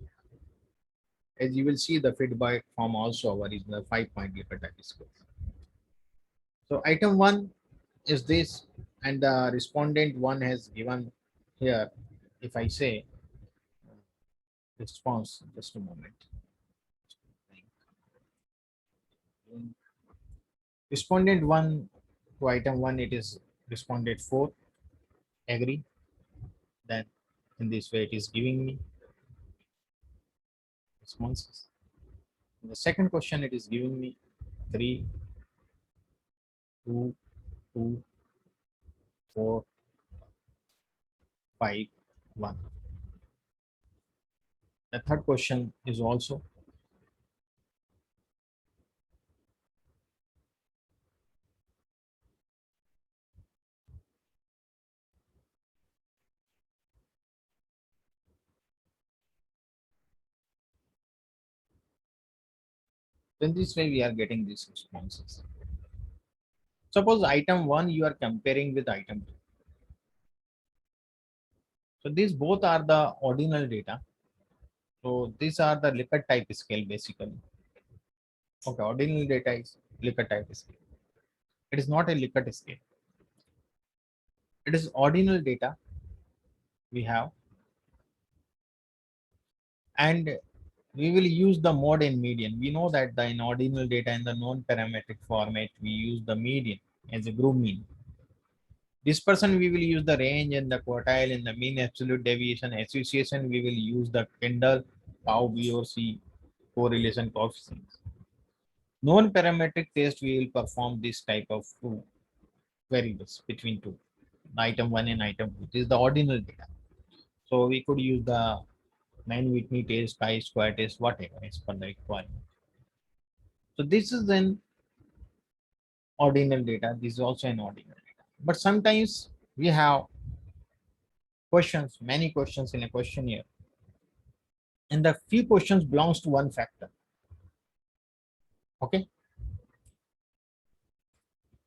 As you will see, the feedback form also our is the 5-point Likert type scale. So item 1 is this, and the respondent 1 has given here. If I say response, just a moment. Respondent 1 to item 1, it is responded 4, agree. Then in this way, it is giving me responses. In the second question, it is giving me 3, 2, 2, 4, 5, 1. The third question is also. In this way, we are getting these responses. Suppose item 1 you are comparing with item 2. So these both are the ordinal data. So these are the Likert type scale basically. Okay, ordinal data is Likert type scale. It is not a Likert scale. It is ordinal data we have, and we will use the mode and median. We know that the in ordinal data in the non-parametric format, we use the median as a group mean. Dispersion, we will use the range and the quartile, and the mean absolute deviation. Association, we will use the Kendall, Pau, B or C correlation coefficients. Non-parametric test, we will perform this type of two variables between two, item 1 and item 2. This is the ordinal data. So we could use the Mann-Whitney test, chi-square test, whatever as per the requirement. So this is an ordinal data. This is also an ordinal data. But sometimes we have questions, many questions in a questionnaire, and the few questions belongs to one factor. Okay.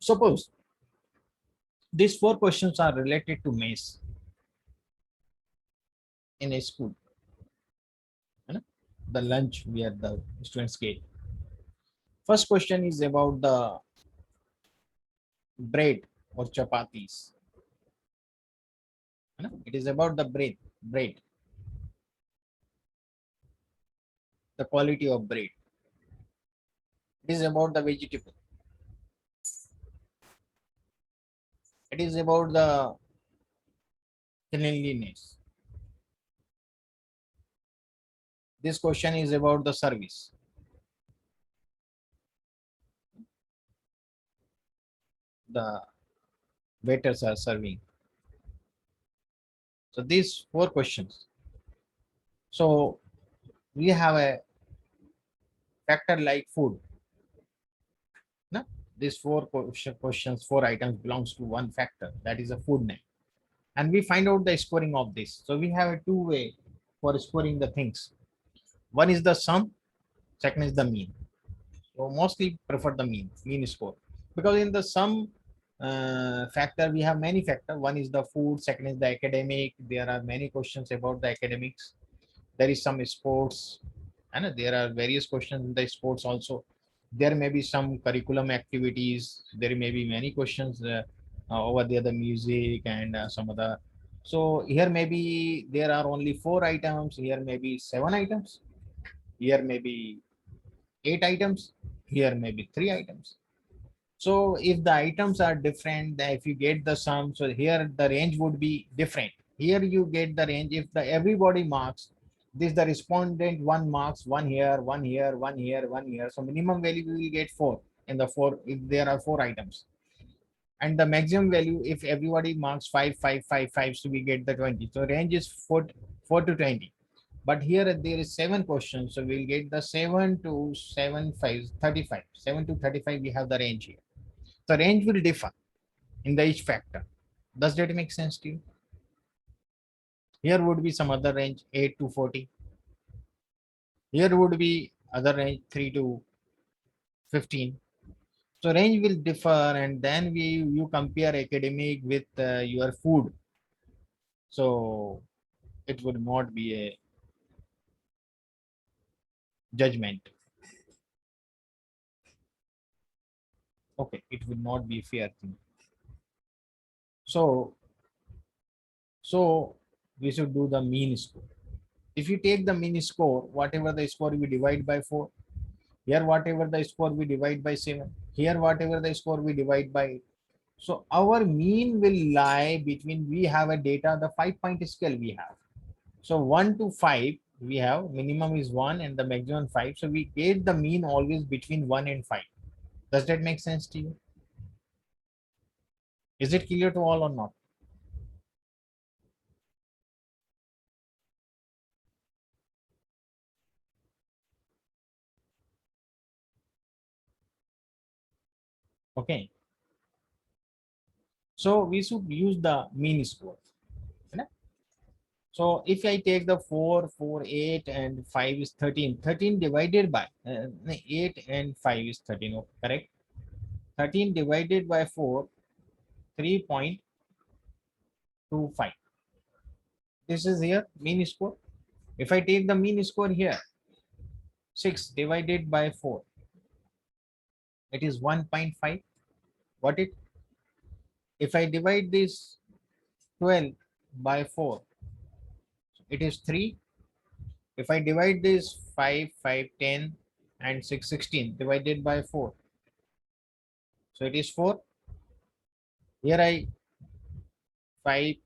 Suppose these 4 questions are related to mace in a school. The lunch where the students get. First question is about the bread or chapatis. It is about the bread, the quality of bread. It is about the vegetable. It is about the cleanliness. This question is about the service. The waiters are serving. So these 4 questions. So we have a factor like food. No? These 4 questions, 4 items belongs to one factor, that is a food name. And we find out the scoring of this. So we have a two-way for scoring the things. One is the sum, second is the mean. So mostly prefer the mean score, because in the sum factor we have many factors. One is the food, second is the academic. There are many questions about the academics. There is some sports, and there are various questions in the sports also. There may be some curriculum activities. There may be many questions over there, the music and some other. So here maybe there are only 4 items. Here maybe 7 items. Here maybe 8 items. Here maybe 3 items. So if the items are different, then if you get the sum, so here the range would be different. Here you get the range. If the everybody marks, this the respondent 1 marks, 1 here, 1 here, 1 here, 1 here. So minimum value we will get 4 in the 4 if there are 4 items. And the maximum value, if everybody marks 5, 5, 5, 5, so we get the 20. So range is 4 to 20. But here there is 7 questions, so we'll get the 7 to 7, 5, 35. 7 to 35 we have the range here. The range will differ in the each factor. Does that make sense to you? Here would be some other range 8 to 40. Here would be other range 3 to 15. So range will differ, and then you compare academic with your food. So it would not be a judgment. Okay, it would not be a fair thing. So we should do the mean score. If you take the mean score, whatever the score we divide by 4. Here whatever the score we divide by 7. Here, whatever the score, we divide by it. So our mean will lie between, we have a data, the 5-point scale we have. So 1 to 5, we have minimum is 1 and the maximum 5. So we get the mean always between 1 and 5. Does that make sense to you? Is it clear to all or not? Okay. So we should use the mean score. Right? So if I take the 4, 4, 8 and 5 is 13. 13 divided by 8 and 5 is 13. Okay, correct? 13 divided by 4, 3.25. This is here mean score. If I take the mean score here, 6 divided by 4, it is 1.5. What it? If I divide this 12 by 4, it is 3. If I divide this 5, 5, 10 and 6, 16 divided by 4, so it is 4. Here I 5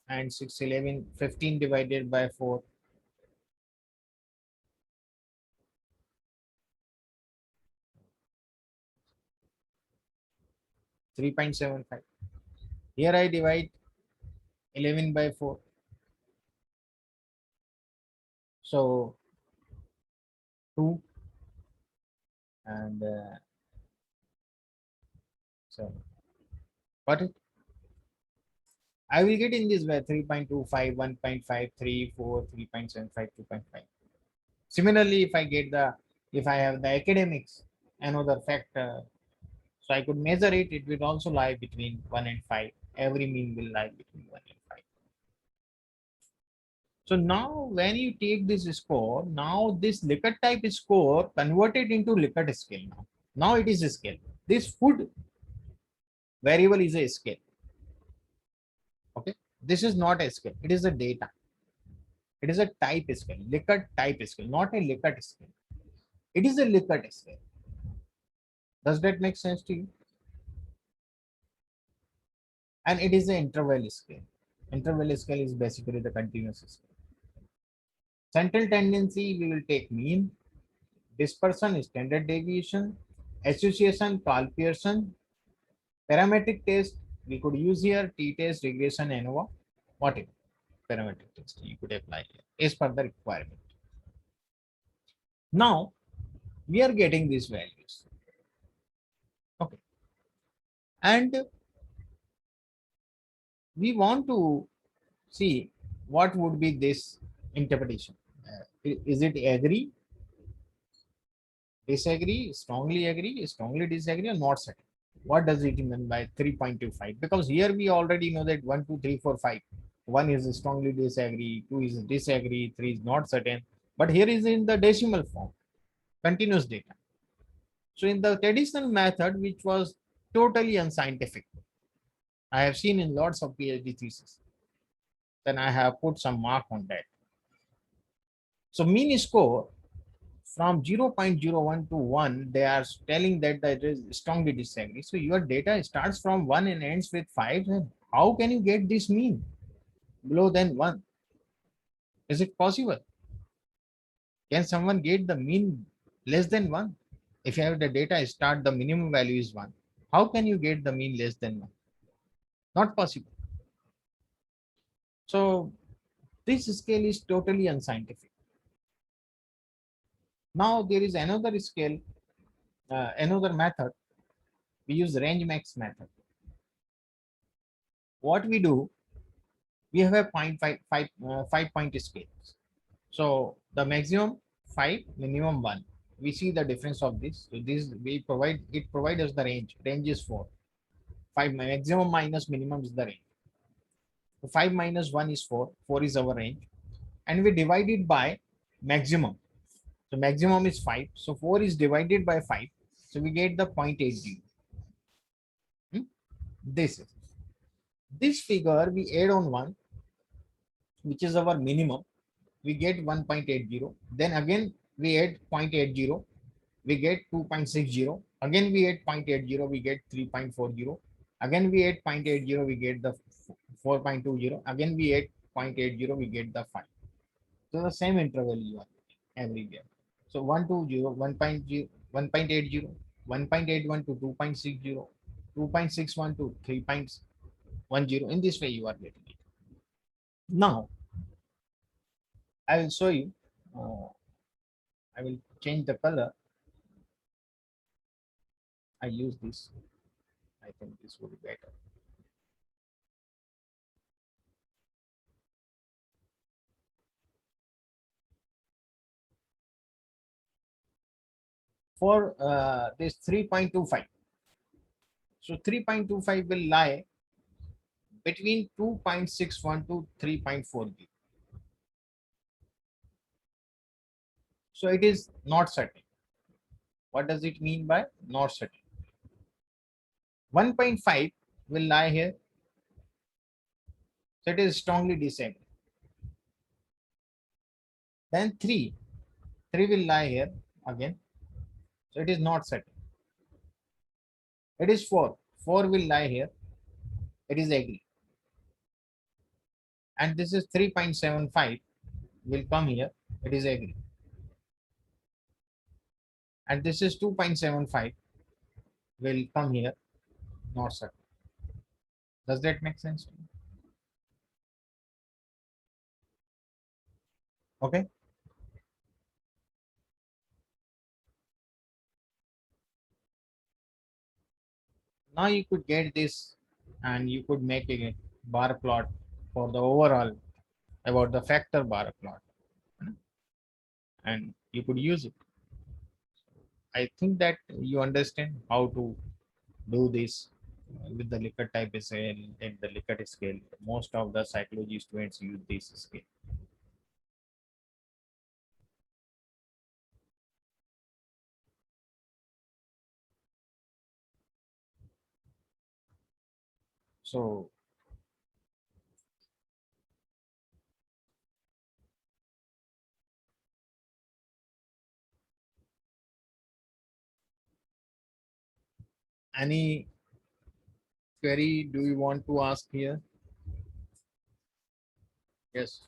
and 6, 11, 15 divided by 4. 3.75. Here I divide 11 by 4. So 2 and so got it. I will get in this way 3.25, 1.53, 4, 3.75, 2.5. Similarly, if I have the academics, another factor, so I could measure it, it will also lie between 1 and 5. Every mean will lie between 1 and 5. So now when you take this score, now this Likert type score converted into Likert scale now. Now it is a scale. This food variable is a scale. Okay. This is not a scale. It is a data. It is a type scale. Likert type scale, not a Likert scale. It is a Likert scale. Does that make sense to you? And it is an interval scale. Interval scale is basically the continuous scale. Central tendency, we will take mean. Dispersion is standard deviation. Association, Karl Pearson. Parametric test, we could use here t-test, regression, ANOVA, whatever. Parametric test you could apply here as per the requirement. Now we are getting these values. Okay. And we want to see what would be this interpretation. Is it agree, disagree, strongly disagree, or not certain? What does it mean by 3.25? Because here we already know that 1, 2, 3, 4, 5. 1 is strongly disagree, 2 is disagree, 3 is not certain. But here is in the decimal form, continuous data. So in the traditional method, which was totally unscientific, I have seen in lots of PhD theses, then I have put some mark on that. So mean score from 0.01 to 1, they are telling that that is strongly disagree. So your data starts from 1 and ends with 5. Then how can you get this mean below than 1? Is it possible? Can someone get the mean less than 1? If you have the data start, the minimum value is 1. How can you get the mean less than 1? Not possible. So this scale is totally unscientific. Now there is another scale, another method. We use range max method. What we do, we have a 5-point scale. So the maximum 5, minimum 1. We see the difference of this. So this we provide, it provides us the range. Range is 4. 5 maximum minus minimum is the range. So 5 minus 1 is 4. 4 is our range. And we divide it by maximum. So maximum is 5. So 4 is divided by 5. So we get the 0.80. This is. This figure we add on 1, which is our minimum. We get 1.80. Then again we add 0.80. We get 2.60. Again we add 0.80, we get 3.40. Again we add 0.80, we get the 4.20. Again we add 0.80, we get the 5. So the same interval you are getting everywhere. So 120, 1.0, 1.80, 1.81 to 2.60, 2.61 to 3.10. In this way you are getting it. Now I will show you. I will change the color. I use this. I think this would be better. For this 3.25. So 3.25 will lie between 2.61 to 3.40. So it is not certain. What does it mean by not certain? 1.5 will lie here. So it is strongly disabled. Then 3 will lie here again. So it is not certain. It is 4 will lie here. It is agree. And this is 3.75 will come here. It is agree. And this is 2.75 will come here. Not certain. Does that make sense? Okay. Now you could get this and you could make a bar plot for the overall about the factor bar plot, and you could use it. I think that you understand how to do this with the Likert type scale and the Likert scale. Most of the psychology students use this scale. So any query do you want to ask here? Yes.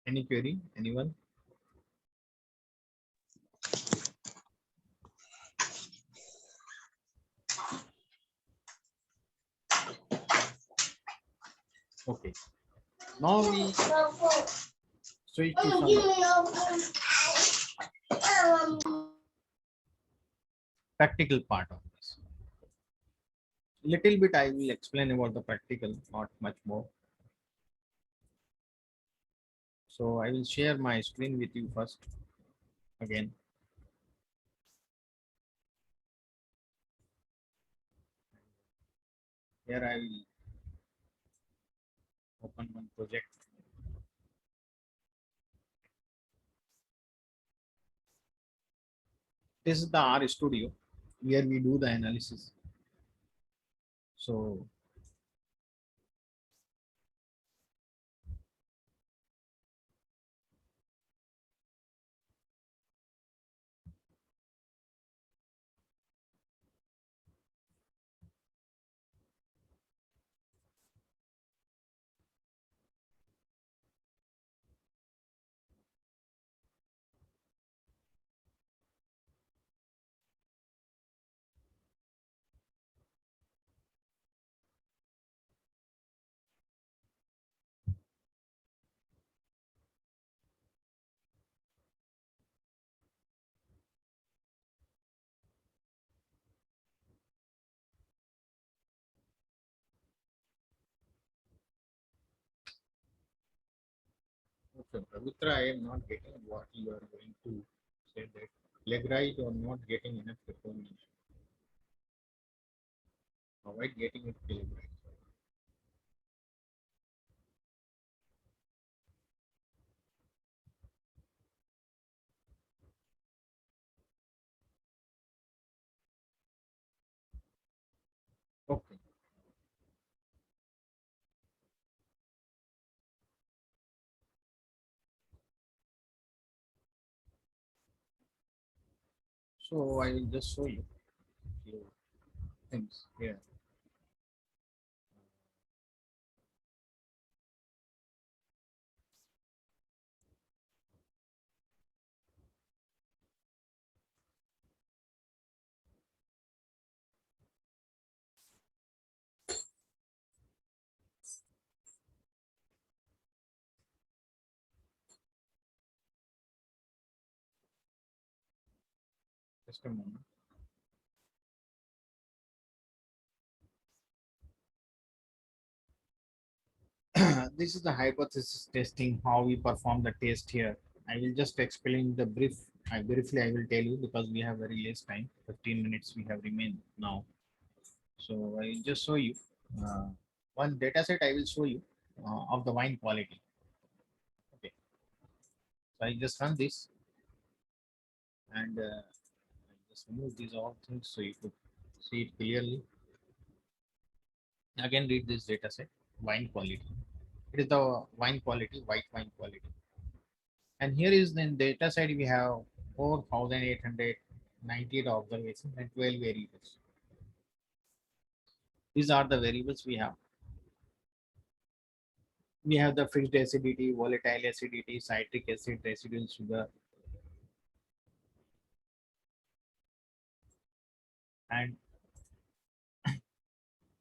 Any query? Anyone? Okay. Now we switch to some practical part of this. Little bit I will explain about the practical, not much more. So I will share my screen with you first again. Here I will open one project. This is the R studio where we do the analysis. So okay, Pavitra, I am not getting what you are going to say that Legrite or not getting enough recognition. Avoid getting it Legrite. So I will just show you few things here. Just a moment. This is the hypothesis testing, how we perform the test here. I will just explain the brief. Briefly, I will tell you because we have very less time. 15 minutes we have remained now. So I will just show you uh, one data set. I will show you of the wine quality. Okay. So I just run this and I just remove these all things so you could see it clearly. Again, read this data set. Wine quality. It is the wine quality, white wine quality. And here is the data set we have 4,898 observations and 12 variables. These are the variables we have. We have the fixed acidity, volatile acidity, citric acid, residual sugar, and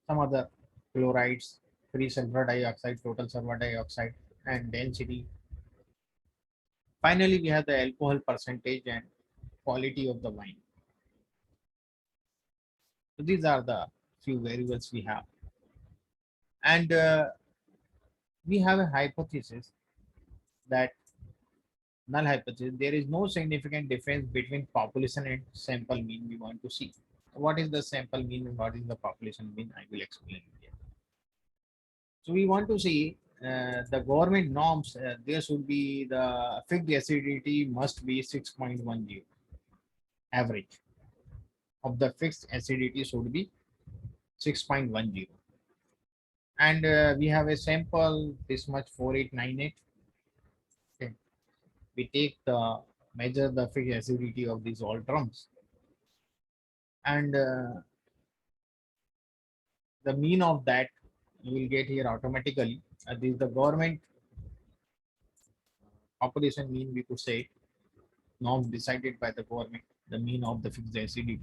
some other chlorides, free sulfur dioxide, total sulfur dioxide, and density. Finally, we have the alcohol percentage and quality of the wine. So these are the few variables we have. And we have a hypothesis that null hypothesis, there is no significant difference between population and sample mean we want to see. What is the sample mean and what is the population mean? I will explain here. So we want to see the government norms. There should be the fixed acidity must be 6.10 average of the fixed acidity should be 6.10. And we have a sample this much 4898. Okay. We take the measure the fixed acidity of these all drums and the mean of that you will get here automatically. This is the government population mean, we could say, norms decided by the government, the mean of the fixed acidity.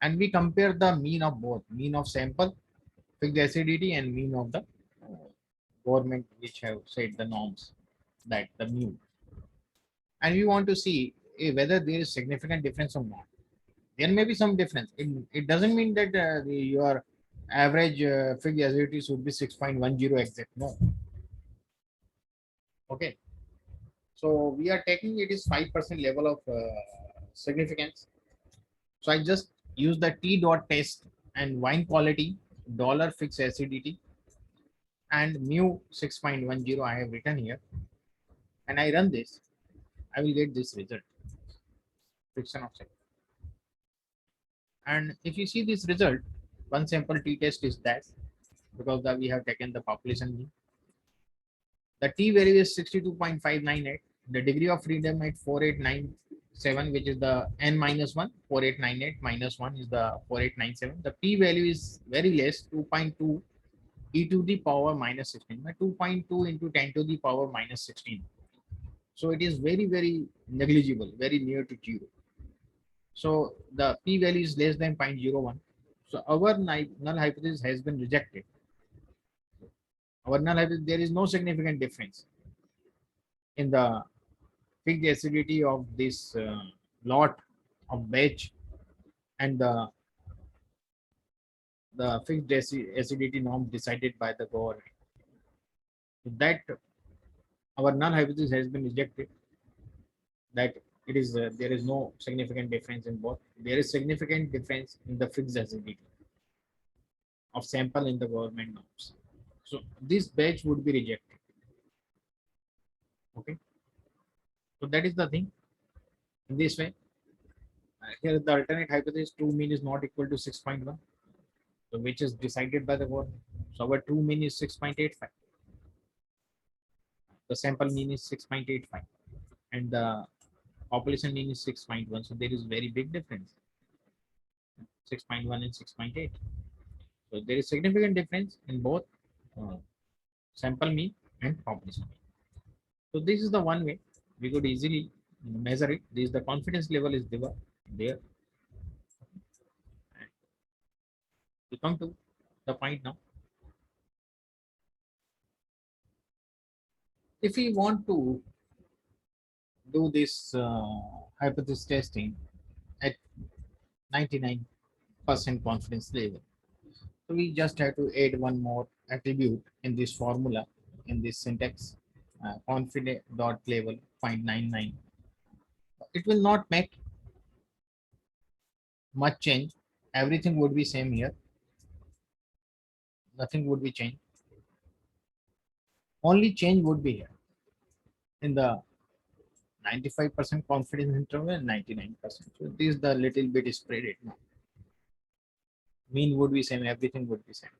And we compare the mean of both, mean of sample, fixed acidity, and mean of the government which have set the norms, that the mean. And we want to see whether there is significant difference or not. There may be some difference. It doesn't mean that your average fixed acidity should be 6.10 exact. No. Okay. So we are taking it is 5% level of significance. So I just use the T dot test and wine quality, dollar fixed acidity, and mu 6.10 I have written here. And I run this, I will get this result. Friction of second. And if you see this result, one sample T test is that because we have taken the population mean. The T value is 62.598. The degree of freedom at 4897, which is the n minus 1, 4898 minus 1 is the 4897. The P value is very less, 2.2 e to the power minus 16, 2.2 into 10 to the power minus 16. So it is very, very negligible, very near to 0. So the P value is less than 0.01. So our null hypothesis has been rejected. Our null hypothesis, there is no significant difference in the fixed acidity of this lot of batch and the fixed acidity norm decided by the government. That our null hypothesis has been rejected. That it is there is no significant difference in both. There is significant difference in the fixed acidity of sample in the government norms. So this batch would be rejected. Okay. So that is the thing. In this way, here the alternate hypothesis true mean is not equal to 6.1. So which is decided by the government. So our true mean is 6.85. The sample mean is 6.85. And the Population mean is 6.1. So there is very big difference. 6.1 and 6.8. So there is significant difference in both uh, sample mean and population mean. So this is the one way we could easily measure it. This the confidence level is there. And we come to the point now. If we want to do this hypothesis testing at 99% confidence level, so we just have to add one more attribute in this formula, in this syntax, confident dot level 0.99. It will not make much change. Everything would be same here. Nothing would be changed. Only change would be here in the 95% confidence interval and 99%. So this is the little bit spread it now. Mean would be same. Everything would be same.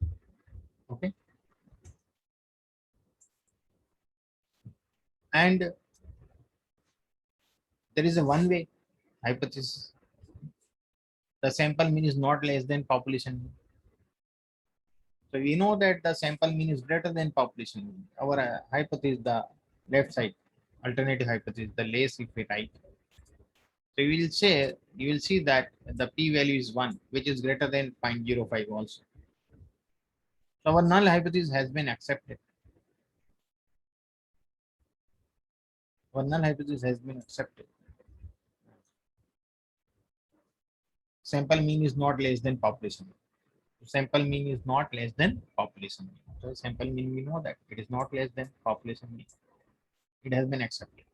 Okay. And there is a one way hypothesis. The sample mean is not less than population mean. So we know that the sample mean is greater than population mean. Our hypothesis, the left side, alternative hypothesis, the less if we write. So you will see that the p value is 1, which is greater than 0.05 also. So our null hypothesis has been accepted. Our null hypothesis has been accepted. Sample mean is not less than population mean. Sample mean is not less than population mean. So sample mean, we know that it is not less than population mean. It has been accepted.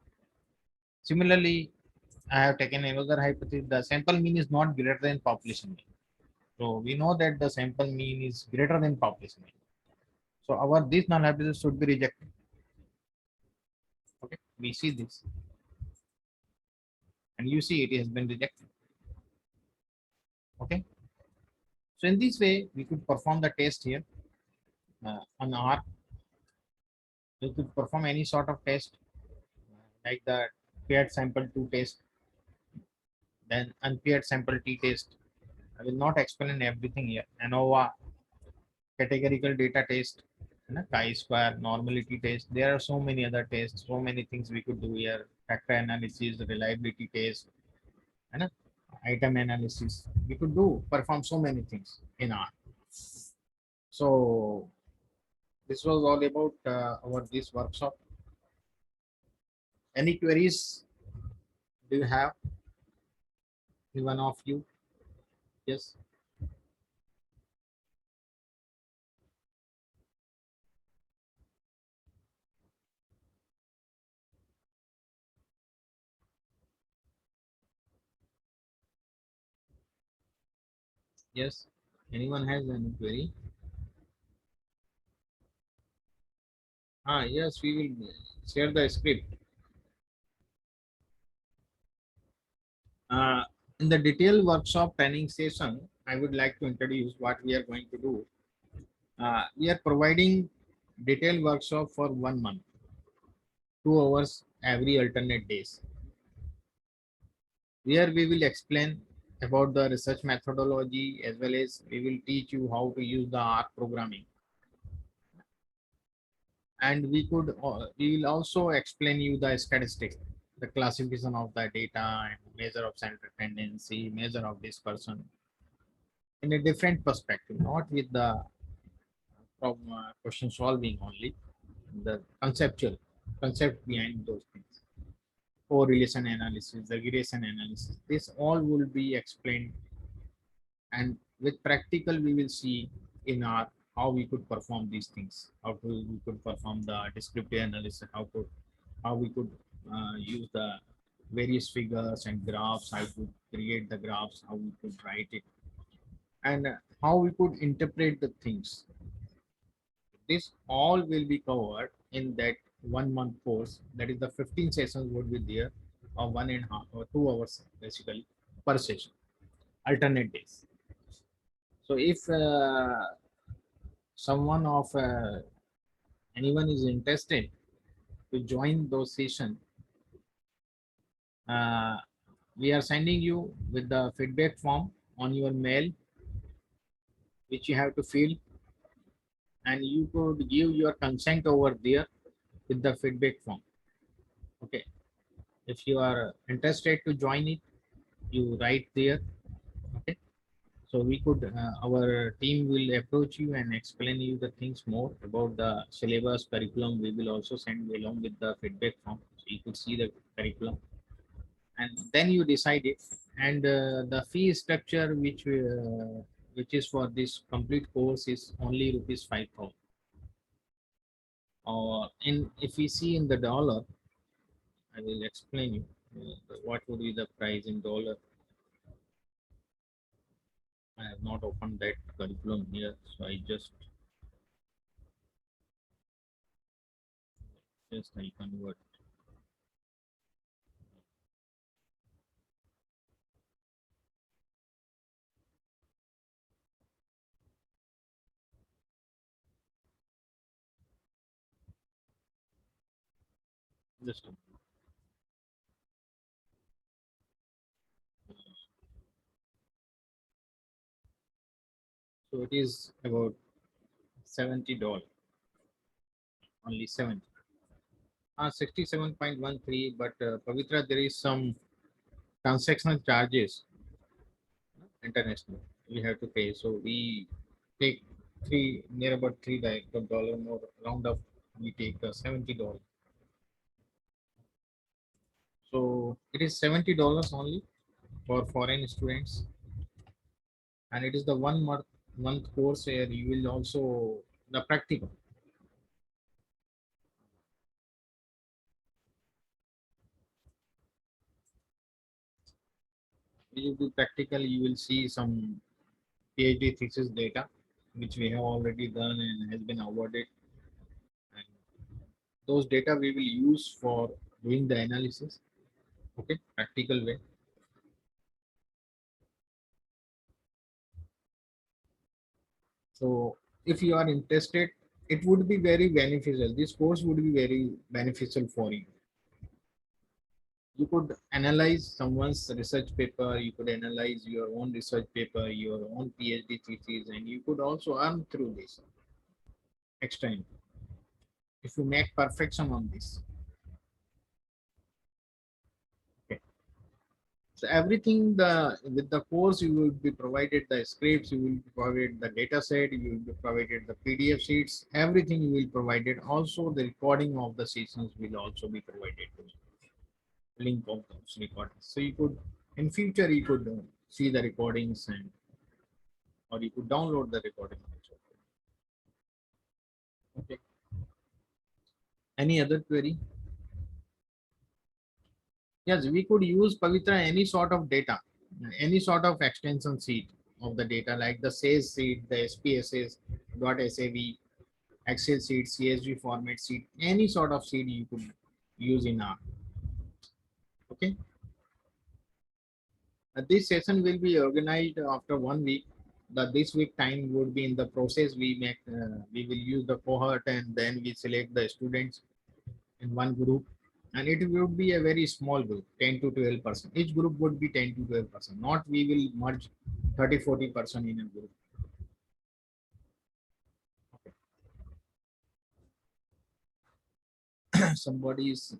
Similarly, I have taken another hypothesis. The sample mean is not greater than population mean. So we know that the sample mean is greater than population mean. So our this null hypothesis should be rejected. Okay, we see this, and you see it has been rejected. Okay, so in this way we could perform the test here on R. We could perform any sort of test like the paired sample 2 test, then unpaired sample t test. I will not explain everything here. ANOVA, categorical data test, chi-square, normality test. There are so many other tests, so many things we could do here. Factor analysis, reliability test, and item analysis. We could do perform so many things in R. So this was all about our this workshop. Any queries do you have? Any one of you? Yes. Yes. Anyone has any query? Yes, we will share the script. Uh, in the detailed workshop training session, I would like to introduce what we are going to do. We are providing detailed workshop for 1 month, 2 hours every alternate days, where we will explain about the research methodology as well as we will teach you how to use the R programming. And we will also explain you the statistics, the classification of the data and measure of center tendency, measure of dispersion in a different perspective, not with the question solving only, the concept behind those things. Correlation analysis, regression analysis, this all will be explained, and with practical we will see in our how we could perform these things, we could perform the descriptive analysis, how we could use the various figures and graphs, how to create the graphs, how we could write it, and how we could interpret the things. This all will be covered in that 1 month course. That is the 15 sessions would be there, or 1.5 or 2 hours basically per session, alternate days. So if someone of anyone is interested to join those sessions, uh, we are sending you with the feedback form on your mail, which you have to fill, and you could give your consent over there with the feedback form. Okay, if you are interested to join it, you write there. Okay, so we could our team will approach you and explain you the things more about the syllabus curriculum. We will also send along with the feedback form, so you could see the curriculum, and then you decide it. And the fee structure which is for this complete course is only rupees 5,000. Or in if we see in the dollar, I will explain you what would be the price in dollar. I have not opened that curriculum here, so I just I convert. Just so it is about $70, only 70. 67.13. But Pavitra, there is some transactional charges international we have to pay. So we take three near about $3 more round up. We take $70. So it is $70 only for foreign students, and it is the 1 month course where you will also the practical. You do practical, you will see some PhD thesis data, which we have already done and has been awarded. And those data we will use for doing the analysis. Okay, practical way. So if you are interested, it would be very beneficial. This course would be very beneficial for you. You could analyze someone's research paper, you could analyze your own research paper, your own PhD thesis, and you could also earn through this extra income if you make perfection on this. Okay. So everything the with the course you will be provided the scripts, you will be provided the data set, you will be provided the PDF sheets, everything you will provided. Also the recording of the sessions will also be provided to you. Link of those recordings. So you could in future you could see the recordings and or you could download the recording also. Okay. Any other query? Yes, we could use Pavitra any sort of data, any sort of extension sheet of the data like the SAYS sheet, the SPSS, .sav, Excel sheet, CSV format sheet, any sort of sheet you could use in R. Okay. This session will be organized after 1 week. This week time would be in the process. We will use the cohort and then we select the students in one group, and it would be a very small group, 10 to 12%. Each group would be 10 to 12%. Not we will merge 30-40% in a group. Somebody is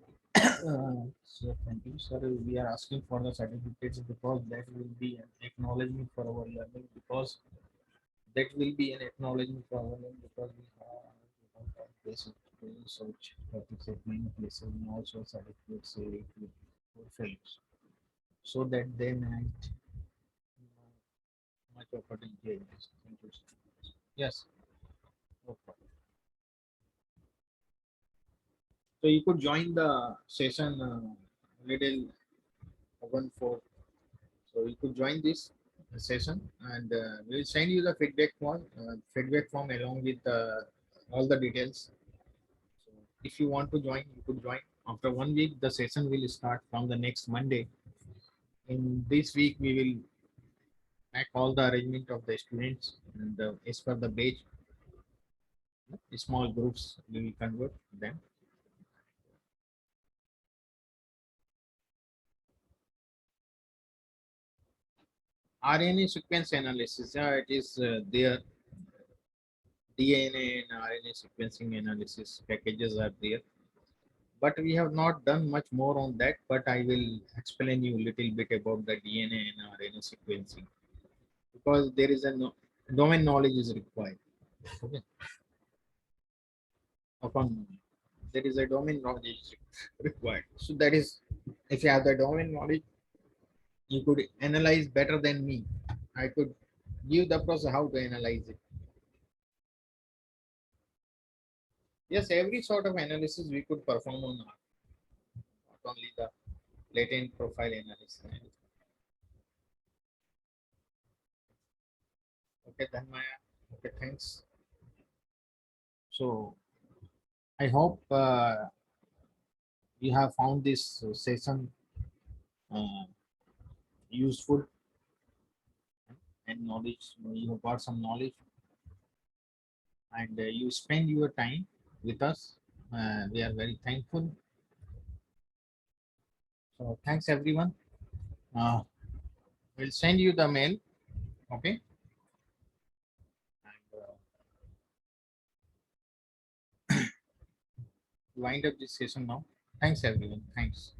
so thank you, sir. We are asking for the certificates because that will be an acknowledgement for our learning, because that will be an acknowledgement for our learning, because we have basic research, like you said, many places and also certificates for fellows, so that they might know much of potential in this. Thank you, sir. Yes, no problem. So you could join the session little one for. So you could join this session, and we'll send you the feedback form along with all the details. So if you want to join, you could join. After 1 week, the session will start from the next Monday. In this week, we will make all the arrangement of the students, and as per the batch, small groups we will convert them. RNA sequence analysis. Yeah, it is there. DNA and RNA sequencing analysis packages are there, but we have not done much more on that. But I will explain you a little bit about the DNA and RNA sequencing because there is a domain knowledge is required. Okay. Upon there is a domain knowledge required. So that is, if you have the domain knowledge, you could analyze better than me. I could give the process how to analyze it. Yes, every sort of analysis we could perform on R, not only the latent profile analysis. Okay, then Maya. Okay, thanks. So I hope you have found this session uh, useful and knowledge. You have got some knowledge, and you spend your time with us. We are very thankful. So thanks everyone. Uh, we'll send you the mail. Okay. And wind up this session now. Thanks everyone. Thanks.